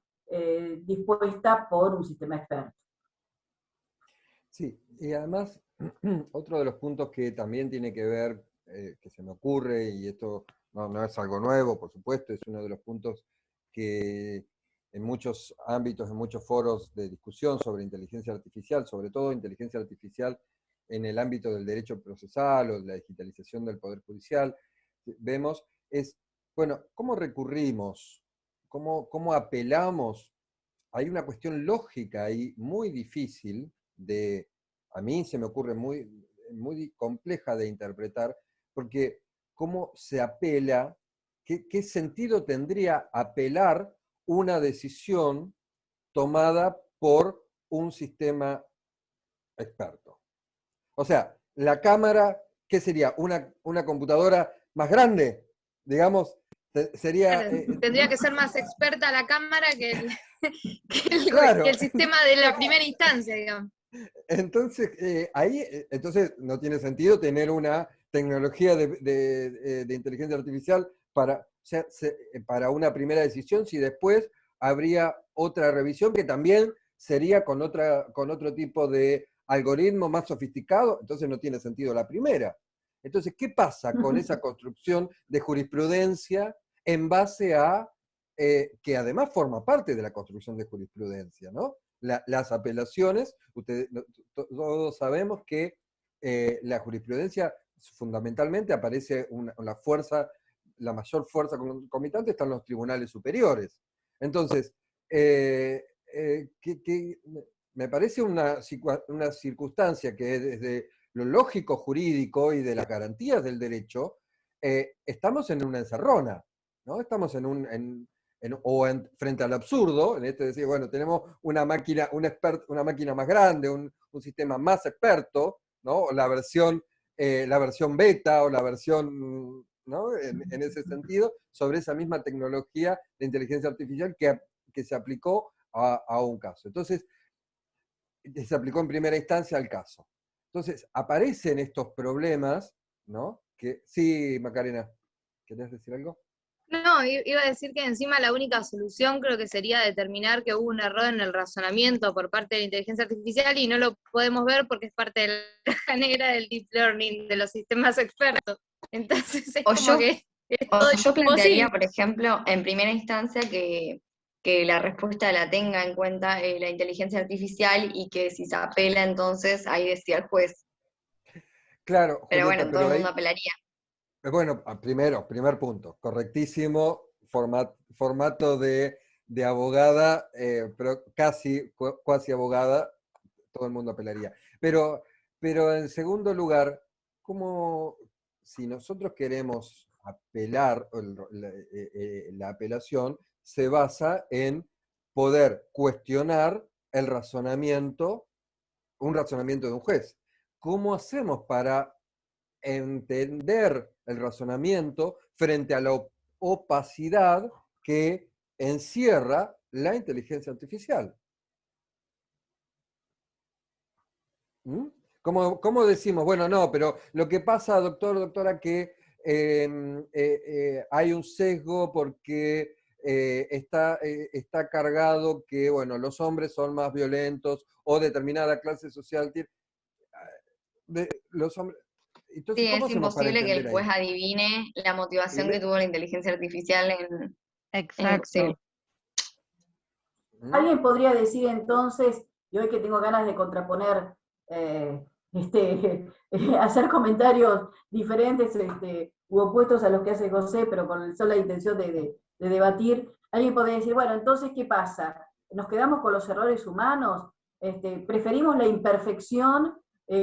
dispuesta por un sistema experto. Sí, y además, otro de los puntos que también tiene que ver, que se me ocurre, y esto no es algo nuevo, por supuesto, es uno de los puntos que en muchos ámbitos, en muchos foros de discusión sobre inteligencia artificial, sobre todo inteligencia artificial en el ámbito del derecho procesal o de la digitalización del Poder Judicial, vemos, es, bueno, ¿cómo recurrimos? ¿Cómo apelamos? Hay una cuestión lógica ahí muy difícil a mí se me ocurre muy compleja de interpretar, porque cómo se apela, qué sentido tendría apelar una decisión tomada por un sistema experto. O sea, la cámara, ¿qué sería? ¿Una computadora más grande? Digamos, sería... Claro, tendría que ser más experta la cámara claro. que el sistema de la primera instancia, digamos. Entonces, entonces no tiene sentido tener una tecnología de inteligencia artificial para una primera decisión, si después habría otra revisión que también sería con otro tipo de algoritmo más sofisticado, entonces no tiene sentido la primera. Entonces, ¿qué pasa con esa construcción de jurisprudencia en base a, que además forma parte de la construcción de jurisprudencia, ¿no? Las apelaciones, todos sabemos que la jurisprudencia fundamentalmente aparece la mayor fuerza concomitante está en los tribunales superiores. Entonces, me parece una circunstancia que desde lo lógico jurídico y de las garantías del derecho, estamos en una encerrona, ¿no? Estamos frente al absurdo, en este decir, bueno, tenemos una máquina más grande, un sistema más experto, ¿no? La versión beta o la versión, ¿no? En ese sentido, sobre esa misma tecnología de inteligencia artificial que se aplicó a un caso. Entonces, se aplicó en primera instancia al caso. Entonces, aparecen estos problemas, ¿no? Sí, Macarena, ¿querías decir algo? No, iba a decir que encima la única solución creo que sería determinar que hubo un error en el razonamiento por parte de la inteligencia artificial y no lo podemos ver porque es parte de la caja negra del deep learning, de los sistemas expertos. Entonces es yo plantearía, por ejemplo, en primera instancia que la respuesta la tenga en cuenta la inteligencia artificial y que si se apela entonces ahí decía el juez. Claro, pero Julieta, bueno, todo el mundo apelaría. Bueno, primer punto, correctísimo, formato de abogada, pero cuasi abogada, todo el mundo apelaría. Pero en segundo lugar, si nosotros queremos apelar, la apelación se basa en poder cuestionar un razonamiento de un juez. ¿Cómo hacemos para entender el razonamiento frente a la opacidad que encierra la inteligencia artificial? ¿Cómo decimos? Bueno, no, pero lo que pasa, doctora, que hay un sesgo porque está cargado que, bueno, los hombres son más violentos o determinada clase social tiene... Los hombres... Entonces, Sí, ¿cómo es hacemos para imposible que el entender juez ahí? adivine la motivación que tuvo la inteligencia artificial en Excel. Exacto. Alguien podría decir entonces, y hoy que tengo ganas de contraponer, hacer comentarios diferentes u opuestos a los que hace José, pero con la sola intención de debatir, alguien podría decir, bueno, entonces, ¿qué pasa? ¿Nos quedamos con los errores humanos? ¿Preferimos la imperfección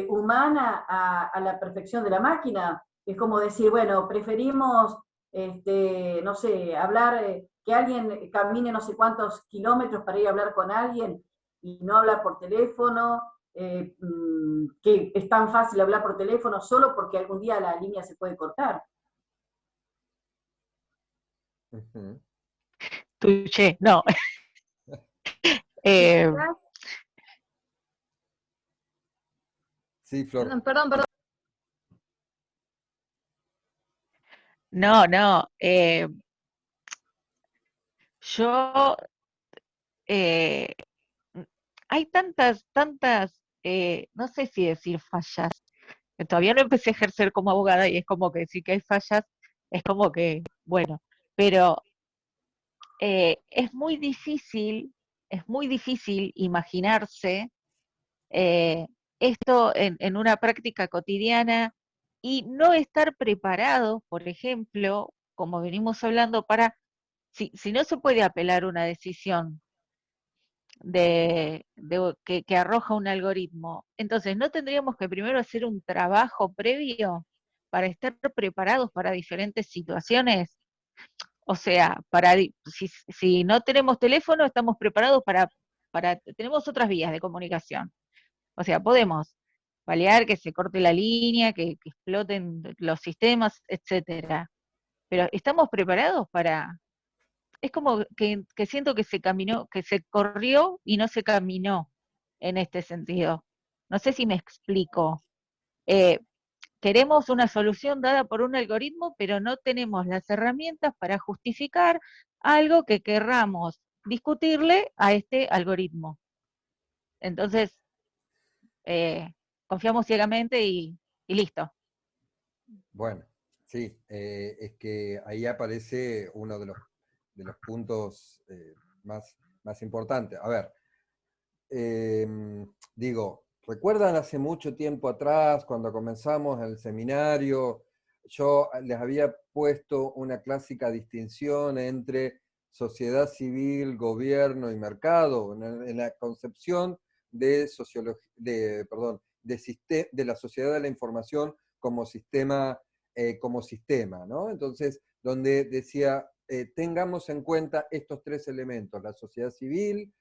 humana a la perfección de la máquina? Es como decir, bueno, preferimos, no sé, hablar... que alguien camine no sé cuántos kilómetros para ir a hablar con alguien y no habla por teléfono, que es tan fácil hablar por teléfono solo porque algún día la línea se puede cortar. Touché, no. Sí, Flor. Perdón. No, yo, hay tantas, no sé si decir fallas, que todavía no empecé a ejercer como abogada y es como que decir que hay fallas, es como que, bueno, pero es muy difícil imaginarse esto en una práctica cotidiana y no estar preparados, por ejemplo, como venimos hablando, si no se puede apelar una decisión que arroja un algoritmo, entonces no tendríamos que primero hacer un trabajo previo para estar preparados para diferentes situaciones. O sea, si no tenemos teléfono, estamos preparados tenemos otras vías de comunicación. O sea, podemos paliar que se corte la línea, que exploten los sistemas, etcétera. Pero estamos preparados es como que siento que se caminó, que se corrió y no se caminó en este sentido. No sé si me explico. Queremos una solución dada por un algoritmo, pero no tenemos las herramientas para justificar algo que querramos discutirle a este algoritmo. Entonces, confiamos ciegamente y listo. Bueno, sí, es que ahí aparece uno de los puntos más importantes. A ver, digo, ¿recuerdan hace mucho tiempo atrás, cuando comenzamos el seminario, yo les había puesto una clásica distinción entre sociedad civil, gobierno y mercado, en la concepción de de la sociedad de la información como sistema, ¿no? Entonces, donde decía, tengamos en cuenta estos tres elementos, la sociedad civil,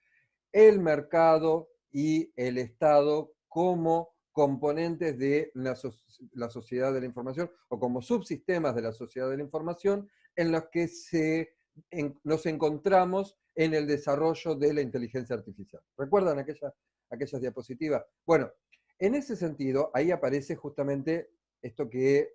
el mercado y el Estado como componentes de la sociedad de la información o como subsistemas de la sociedad de la información en los que nos encontramos en el desarrollo de la inteligencia artificial. ¿Recuerdan aquellas diapositivas? Bueno, en ese sentido, ahí aparece justamente esto que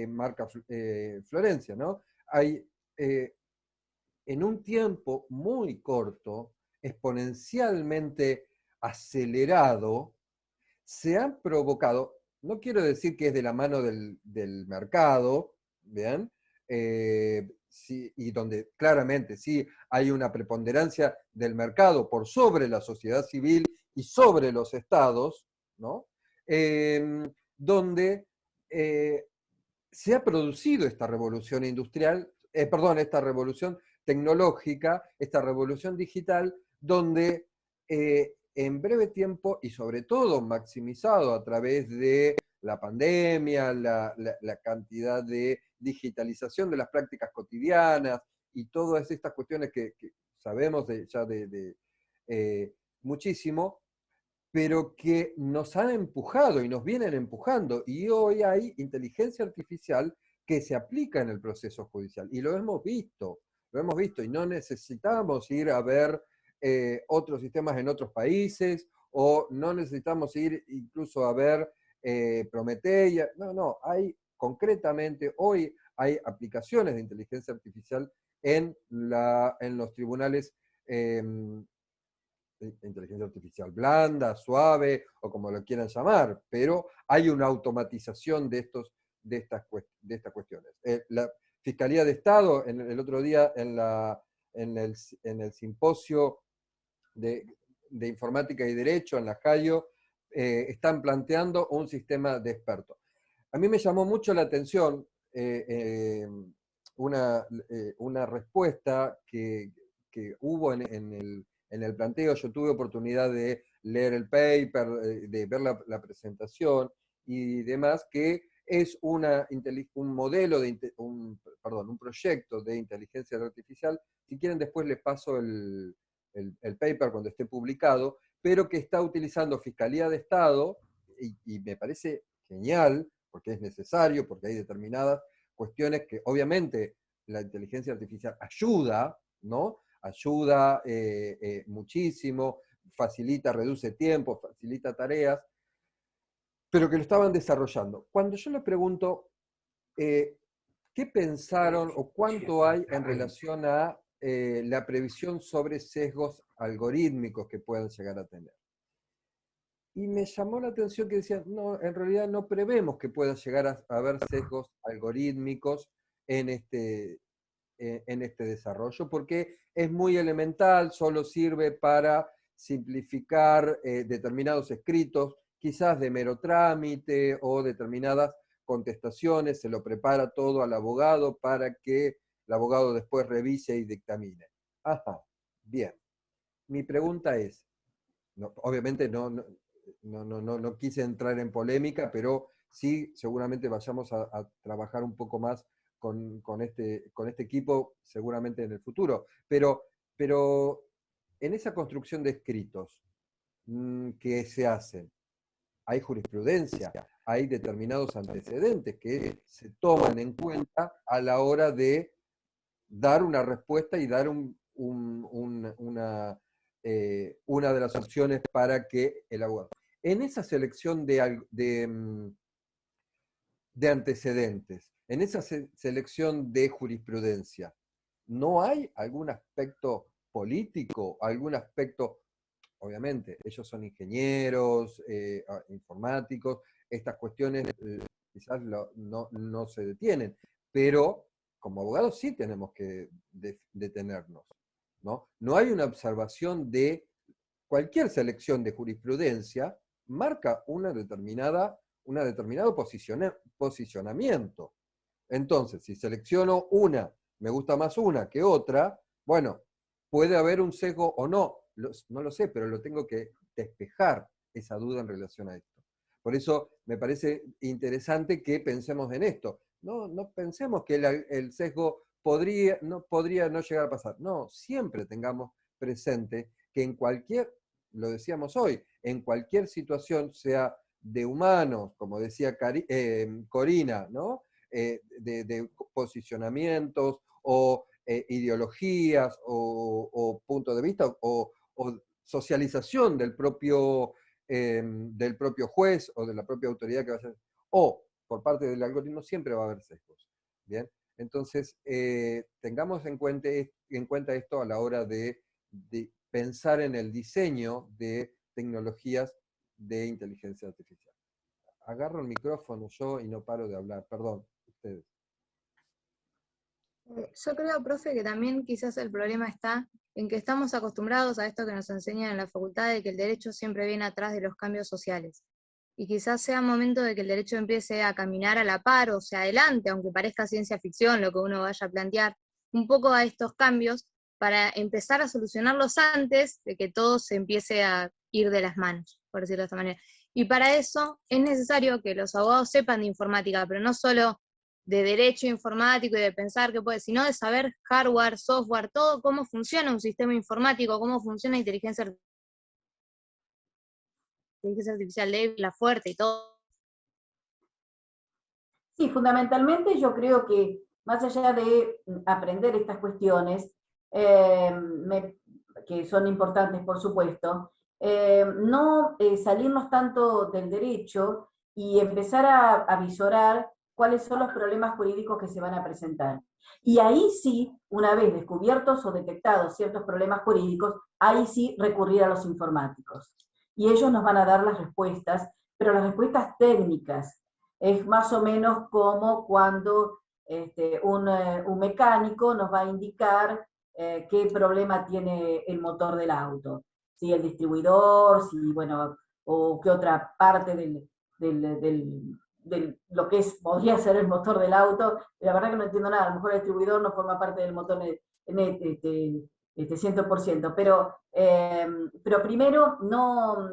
marca Florencia, ¿no? Hay, en un tiempo muy corto, exponencialmente acelerado, se han provocado, no quiero decir que es de la mano del mercado, ¿bien? Y donde claramente sí hay una preponderancia del mercado por sobre la sociedad civil y sobre los estados, ¿no? Donde se ha producido esta revolución industrial, esta revolución tecnológica, esta revolución digital, donde en breve tiempo, y sobre todo maximizado a través de la pandemia, la cantidad de digitalización de las prácticas cotidianas y todas estas cuestiones que sabemos muchísimo, pero que nos han empujado y nos vienen empujando. Y hoy hay inteligencia artificial que se aplica en el proceso judicial. Y lo hemos visto, y no necesitamos ir a ver otros sistemas en otros países, o no necesitamos ir incluso a ver Prometeia. No, hay concretamente, hoy hay aplicaciones de inteligencia artificial en los tribunales, inteligencia artificial blanda, suave, o como lo quieran llamar, pero hay una automatización de estas cuestiones. La Fiscalía de Estado, el otro día en el simposio de Informática y Derecho en la JAIO, están planteando un sistema de expertos. A mí me llamó mucho la atención una respuesta que hubo en el planteo. Yo tuve oportunidad de leer el paper, de ver la presentación y demás, que es un proyecto de inteligencia artificial. Si quieren después les paso el paper cuando esté publicado, pero que está utilizando Fiscalía de Estado, y me parece genial, porque es necesario, porque hay determinadas cuestiones que obviamente la inteligencia artificial ayuda, ¿no? Ayuda muchísimo, facilita, reduce tiempo, facilita tareas, pero que lo estaban desarrollando. Cuando yo les pregunto, ¿qué pensaron o cuánto hay en relación a la previsión sobre sesgos algorítmicos que puedan llegar a tener? Y me llamó la atención que decían, no, en realidad no prevemos que pueda llegar a haber sesgos algorítmicos en este desarrollo, porque es muy elemental, solo sirve para simplificar determinados escritos, quizás de mero trámite o determinadas contestaciones, se lo prepara todo al abogado para que el abogado después revise y dictamine. Ajá, bien. Mi pregunta es, obviamente no quise entrar en polémica, pero sí seguramente vayamos a trabajar un poco más con este equipo, seguramente en el futuro. Pero en esa construcción de escritos que se hacen, hay jurisprudencia, hay determinados antecedentes que se toman en cuenta a la hora de dar una respuesta y dar una de las opciones para que el abogado. En esa selección de antecedentes, en esa selección de jurisprudencia, ¿no hay algún aspecto político, algún aspecto? Obviamente, ellos son ingenieros, informáticos, estas cuestiones quizás no se detienen, pero como abogados sí tenemos que detenernos, ¿no? No hay una observación de cualquier selección de jurisprudencia, marca un determinado posicionamiento. Entonces, si selecciono una, me gusta más una que otra, bueno, puede haber un sesgo o no, no lo sé, pero lo tengo que despejar esa duda en relación a esto. Por eso me parece interesante que pensemos en esto. No pensemos que el sesgo podría no llegar a pasar. No, siempre tengamos presente que en cualquier, lo decíamos hoy, en cualquier situación, sea de humanos, como decía Corina, ¿no? De posicionamientos o ideologías o puntos de vista o socialización del propio juez o de la propia autoridad que vaya a hacer, o por parte del algoritmo, siempre va a haber sesgos. ¿Bien? Entonces, tengamos en cuenta esto a la hora de pensar en el diseño de tecnologías de inteligencia artificial. Agarro el micrófono yo y no paro de hablar, perdón, ustedes. Yo creo, profe, que también quizás el problema está en que estamos acostumbrados a esto que nos enseñan en la facultad, de que el derecho siempre viene atrás de los cambios sociales. Y quizás sea momento de que el derecho empiece a caminar a la par o sea adelante, aunque parezca ciencia ficción lo que uno vaya a plantear, un poco a estos cambios para empezar a solucionarlos antes de que todo se empiece a ir de las manos, por decirlo de esta manera. Y para eso es necesario que los abogados sepan de informática, pero no solo de derecho informático y de pensar que puede, sino de saber hardware, software, todo cómo funciona un sistema informático, cómo funciona inteligencia artificial débil, la fuerte y todo. Sí, fundamentalmente yo creo que más allá de aprender estas cuestiones, que son importantes por supuesto, no salirnos tanto del derecho y empezar a visorar cuáles son los problemas jurídicos que se van a presentar. Y ahí sí, una vez descubiertos o detectados ciertos problemas jurídicos, ahí sí recurrir a los informáticos. Y ellos nos van a dar las respuestas, pero las respuestas técnicas. Es más o menos como cuando un mecánico nos va a indicar qué problema tiene el motor del auto. Si el distribuidor, si, bueno, o qué otra parte de lo que podría ser el motor del auto. La verdad que no entiendo nada, a lo mejor el distribuidor no forma parte del motor 100%, pero primero no,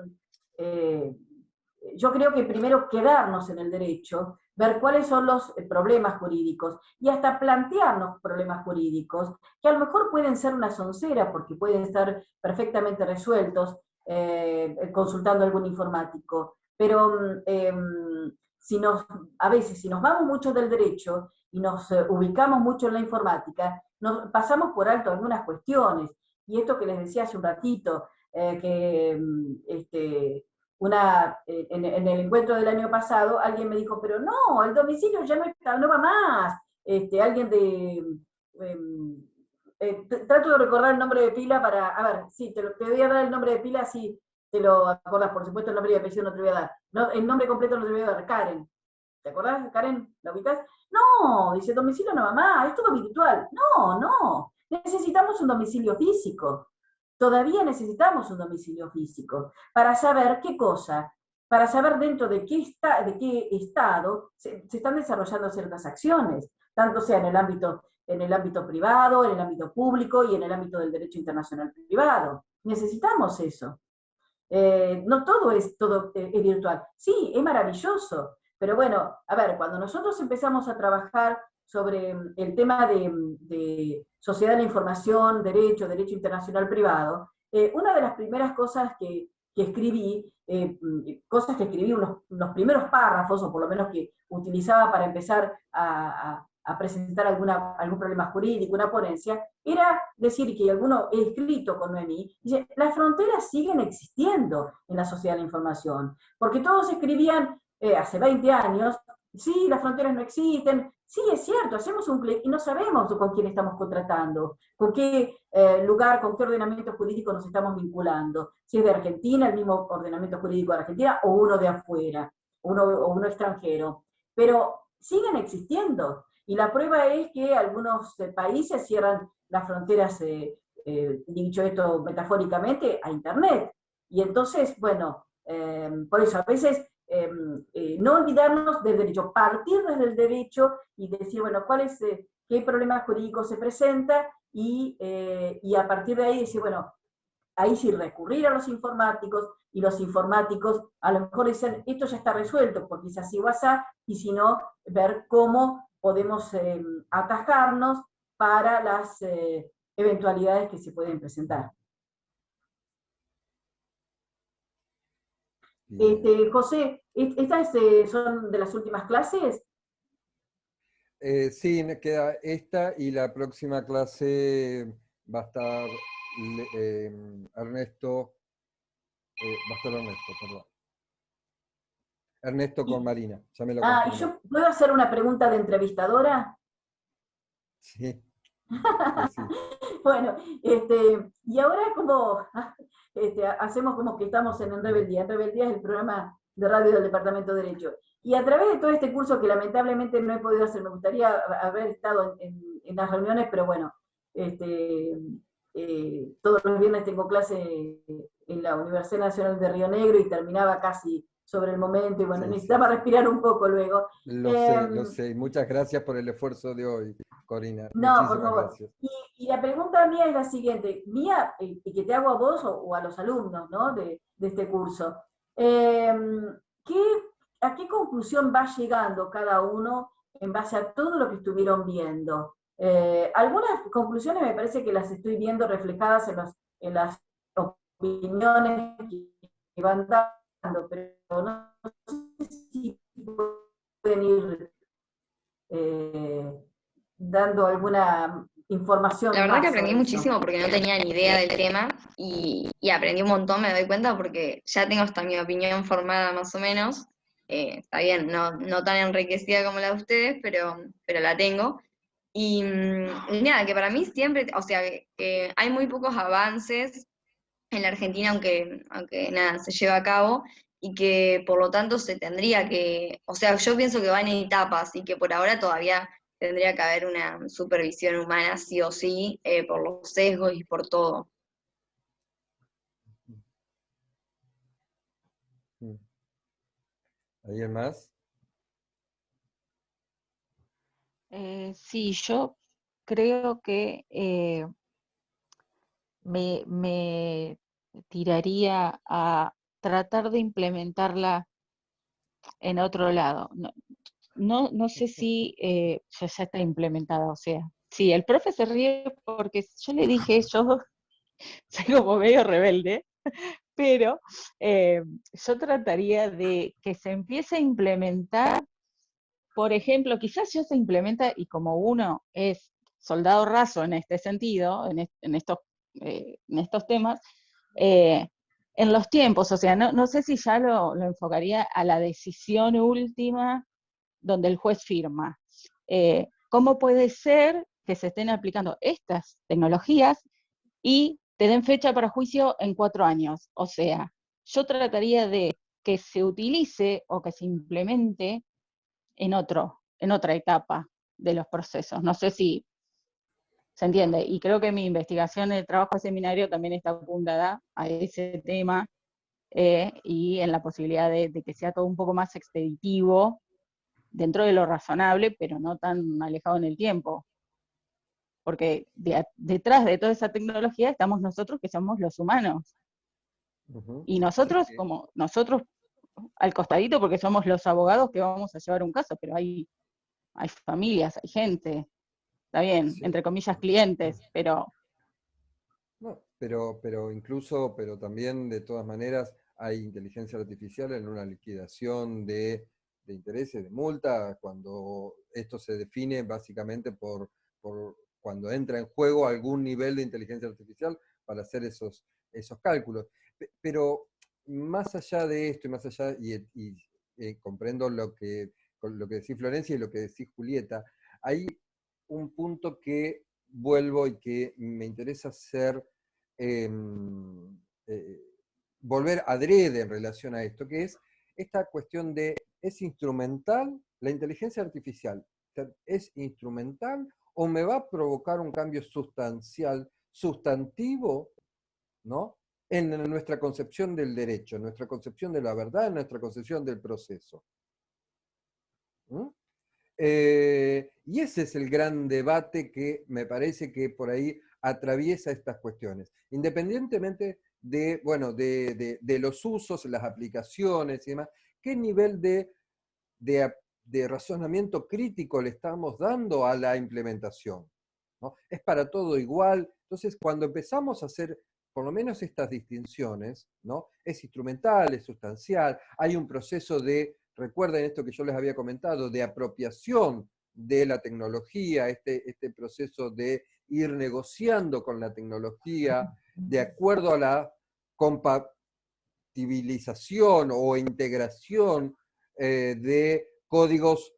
yo creo que primero quedarnos en el derecho, ver cuáles son los problemas jurídicos y hasta plantearnos problemas jurídicos que a lo mejor pueden ser una soncera porque pueden estar perfectamente resueltos consultando a algún informático, pero a veces si nos vamos mucho del derecho y nos ubicamos mucho en la informática, nos pasamos por alto algunas cuestiones. Y esto que les decía hace un ratito, en el encuentro del año pasado, alguien me dijo, pero no, el domicilio ya no va más. Alguien trato de recordar el nombre de pila para, a ver, sí, te voy a dar el nombre de pila, sí, te lo acordás, por supuesto el nombre y apellido no te voy a dar. No, el nombre completo no te voy a dar, Karen. ¿Te acordás, Karen? ¿La ubicás? No, dice, domicilio no va más, es todo virtual. No, necesitamos un domicilio físico. Todavía necesitamos un domicilio físico para saber qué cosa, para saber dentro de qué estado se están desarrollando ciertas acciones, tanto sea en el ámbito privado, en el ámbito público y en el ámbito del derecho internacional privado. Necesitamos eso. No todo es virtual. Sí, es maravilloso, pero bueno, a ver, cuando nosotros empezamos a trabajar sobre el tema de sociedad de la información, derecho internacional privado, una de las primeras cosas que escribí, unos primeros párrafos, o por lo menos que utilizaba para empezar a presentar algún problema jurídico, una ponencia, era decir que alguno he escrito con Noemí, dice, las fronteras siguen existiendo en la sociedad de la información, porque todos escribían hace 20 años, sí, las fronteras no existen, sí, es cierto, hacemos un clic y no sabemos con quién estamos contratando, con qué lugar, con qué ordenamiento jurídico nos estamos vinculando, si es de Argentina, el mismo ordenamiento jurídico de Argentina, o uno de afuera, o uno extranjero, pero siguen existiendo. Y la prueba es que algunos países cierran las fronteras, dicho esto metafóricamente, a Internet. Y entonces, bueno, por eso a veces no olvidarnos del derecho, partir desde el derecho y decir, bueno, qué problemas jurídicos se presenta y a partir de ahí decir, bueno, ahí sí recurrir a los informáticos, y los informáticos a lo mejor dicen, esto ya está resuelto, porque es así o así, y si no, ver cómo podemos atajarnos para las eventualidades que se pueden presentar. José, ¿estas son de las últimas clases? Sí, me queda esta y la próxima clase va a estar Ernesto, perdón. Ernesto con Marina, ya me lo confirmó. ¿Y yo puedo hacer una pregunta de entrevistadora? Sí. Sí. Bueno, y ahora como hacemos como que estamos en Rebeldía. En Rebeldía es el programa de radio del Departamento de Derecho. Y a través de todo este curso que lamentablemente no he podido hacer, me gustaría haber estado en las reuniones, pero bueno, todos los viernes tengo clase en la Universidad Nacional de Río Negro y terminaba casi sobre el momento, y bueno, necesitaba respirar un poco luego. Lo sé. Muchas gracias por el esfuerzo de hoy, Corina. No, muchísimas por favor. Gracias. Y la pregunta mía es la siguiente, y que te hago a vos o a los alumnos, ¿no?, de este curso. ¿A qué conclusión va llegando cada uno en base a todo lo que estuvieron viendo? Algunas conclusiones me parece que las estoy viendo reflejadas en las opiniones que van dando, pero no sé si pueden ir dando alguna información. La verdad que aprendí muchísimo porque no tenía ni idea del tema y aprendí un montón, me doy cuenta, porque ya tengo hasta mi opinión formada más o menos. está bien, no tan enriquecida como la de ustedes, pero la tengo. Y nada, que para mí siempre, o sea, que hay muy pocos avances en la Argentina, aunque nada, se lleva a cabo, y que por lo tanto se tendría que, o sea, yo pienso que van en etapas y que por ahora todavía tendría que haber una supervisión humana sí o sí, por los sesgos y por todo. ¿Alguien más? Sí, yo creo que me tiraría a tratar de implementarla en otro lado. No sé si ya está implementada, o sea, sí, el profe se ríe porque yo le dije, yo soy como medio rebelde, pero yo trataría de que se empiece a implementar, por ejemplo, quizás ya se implementa y como uno es soldado raso en este sentido, en estos temas, en los tiempos, o sea, no sé si ya lo enfocaría a la decisión última donde el juez firma. ¿Cómo puede ser que se estén aplicando estas tecnologías y te den fecha para juicio en 4 años? O sea, yo trataría de que se utilice o que se implemente en otra etapa de los procesos. No sé si se entiende. Y creo que mi investigación de trabajo de seminario también está apuntada a ese tema y en la posibilidad de que sea todo un poco más expeditivo dentro de lo razonable, pero no tan alejado en el tiempo. Porque detrás de toda esa tecnología estamos nosotros que somos los humanos. Y nosotros, Sí. como nosotros al costadito, porque somos los abogados que vamos a llevar un caso, pero hay familias, hay gente, está bien, Sí. entre comillas clientes, pero... No, pero incluso, pero también de todas maneras hay inteligencia artificial en una liquidación de intereses, de multa, cuando esto se define básicamente por cuando entra en juego algún nivel de inteligencia artificial para hacer esos cálculos. Pero más allá de esto, y más allá, comprendo lo que decís Florencia y lo que decís Julieta, hay un punto que vuelvo y que me interesa hacer, volver adrede en relación a esto, que es esta cuestión de, ¿es instrumental? ¿La inteligencia artificial es instrumental o me va a provocar un cambio sustantivo, ¿no? En nuestra concepción del derecho, en nuestra concepción de la verdad, en nuestra concepción del proceso? ¿Mm? Y ese es el gran debate que me parece que por ahí atraviesa estas cuestiones. Independientemente de, bueno, de los usos, las aplicaciones y demás, ¿qué nivel de razonamiento crítico le estamos dando a la implementación? ¿No? ¿Es para todo igual? Entonces, cuando empezamos a hacer por lo menos estas distinciones, ¿no? Es instrumental, es sustancial, hay un proceso de, recuerden esto que yo les había comentado, de apropiación de la tecnología, este proceso de ir negociando con la tecnología de acuerdo a la compatibilización o integración de códigos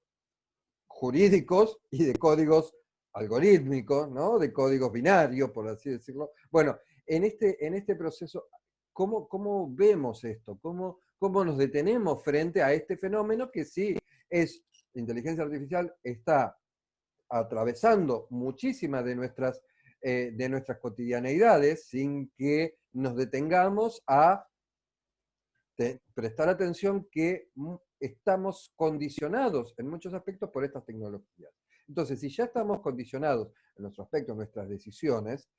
jurídicos y de códigos algorítmicos, ¿no? De códigos binarios, por así decirlo. Bueno, en este proceso, ¿cómo vemos esto? ¿Cómo nos detenemos frente a este fenómeno que sí es, la inteligencia artificial está atravesando muchísimas de nuestras cotidianeidades sin que nos detengamos a prestar atención que estamos condicionados en muchos aspectos por estas tecnologías. Entonces, si ya estamos condicionados en nuestros aspectos, en nuestras decisiones,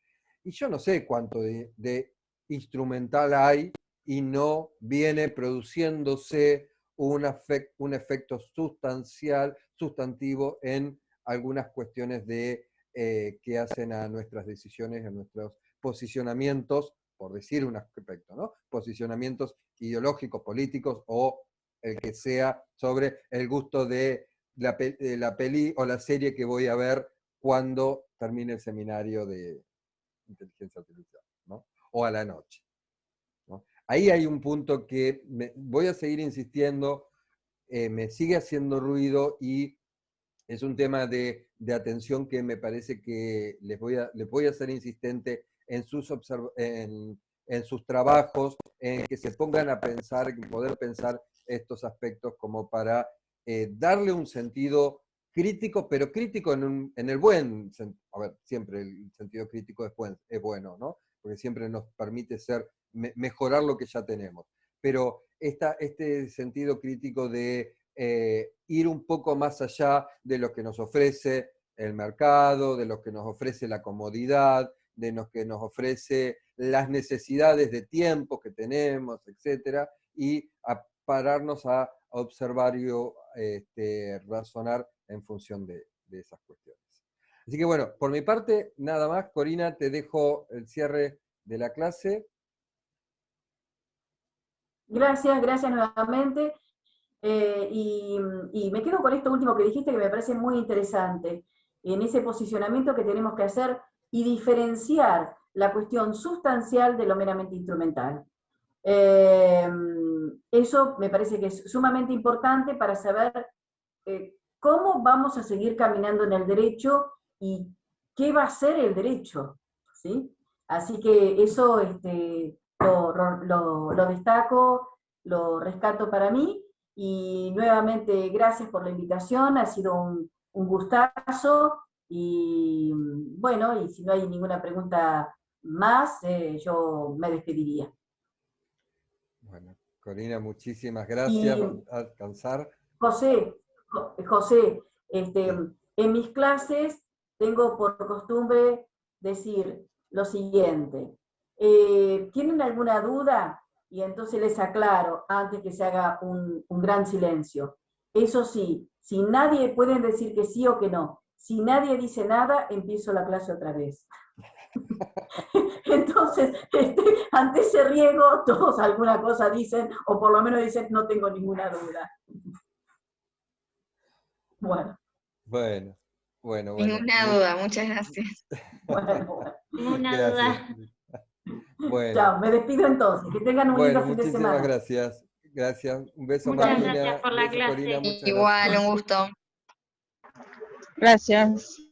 y yo no sé cuánto de instrumental hay y no viene produciéndose un efecto sustantivo en algunas cuestiones que hacen a nuestras decisiones, a nuestros posicionamientos, por decir un aspecto, ¿no? Posicionamientos ideológicos, políticos o el que sea sobre el gusto de la peli o la serie que voy a ver cuando termine el seminario de inteligencia artificial, ¿no? O a la noche, ¿no? Ahí hay un punto que voy a seguir insistiendo me sigue haciendo ruido y es un tema de atención que me parece que les voy a ser insistente en sus trabajos, en que se pongan a pensar, en poder pensar estos aspectos como para darle un sentido crítico, pero crítico en el buen sentido. A ver, siempre el sentido crítico es bueno, ¿no? Porque siempre nos permite mejorar lo que ya tenemos. Pero este sentido crítico de ir un poco más allá de lo que nos ofrece el mercado, de lo que nos ofrece la comodidad, de lo que nos ofrece las necesidades de tiempo que tenemos, etcétera, y a pararnos a observar y razonar en función de esas cuestiones. Así que bueno, por mi parte, nada más. Corina, te dejo el cierre de la clase. Gracias nuevamente. Y me quedo con esto último que dijiste, que me parece muy interesante, en ese posicionamiento que tenemos que hacer y diferenciar la cuestión sustancial de lo meramente instrumental. Eso me parece que es sumamente importante para saber cómo vamos a seguir caminando en el derecho y qué va a ser el derecho, ¿sí? Así que eso lo destaco, lo rescato para mí, y nuevamente gracias por la invitación, ha sido un gustazo, y bueno, y si no hay ninguna pregunta más, yo me despediría. Bueno, Corina, muchísimas gracias. A alcanzar. José, en mis clases tengo por costumbre decir lo siguiente: ¿tienen alguna duda? Y entonces les aclaro antes que se haga un gran silencio. Eso sí, si nadie, pueden decir que sí o que no. Si nadie dice nada, empiezo la clase otra vez. Entonces, ante ese riego, todos alguna cosa dicen, o por lo menos dicen, no tengo ninguna duda. Bueno. Ninguna duda, muchas gracias. Ninguna duda. Bueno. Chao, me despido entonces. Que tengan un lindo fin de semana. Muchísimas gracias. Gracias. Un beso, Muchas Martina. gracias por la beso, clase. Corina, muchas Igual, gracias. un gusto. Gracias.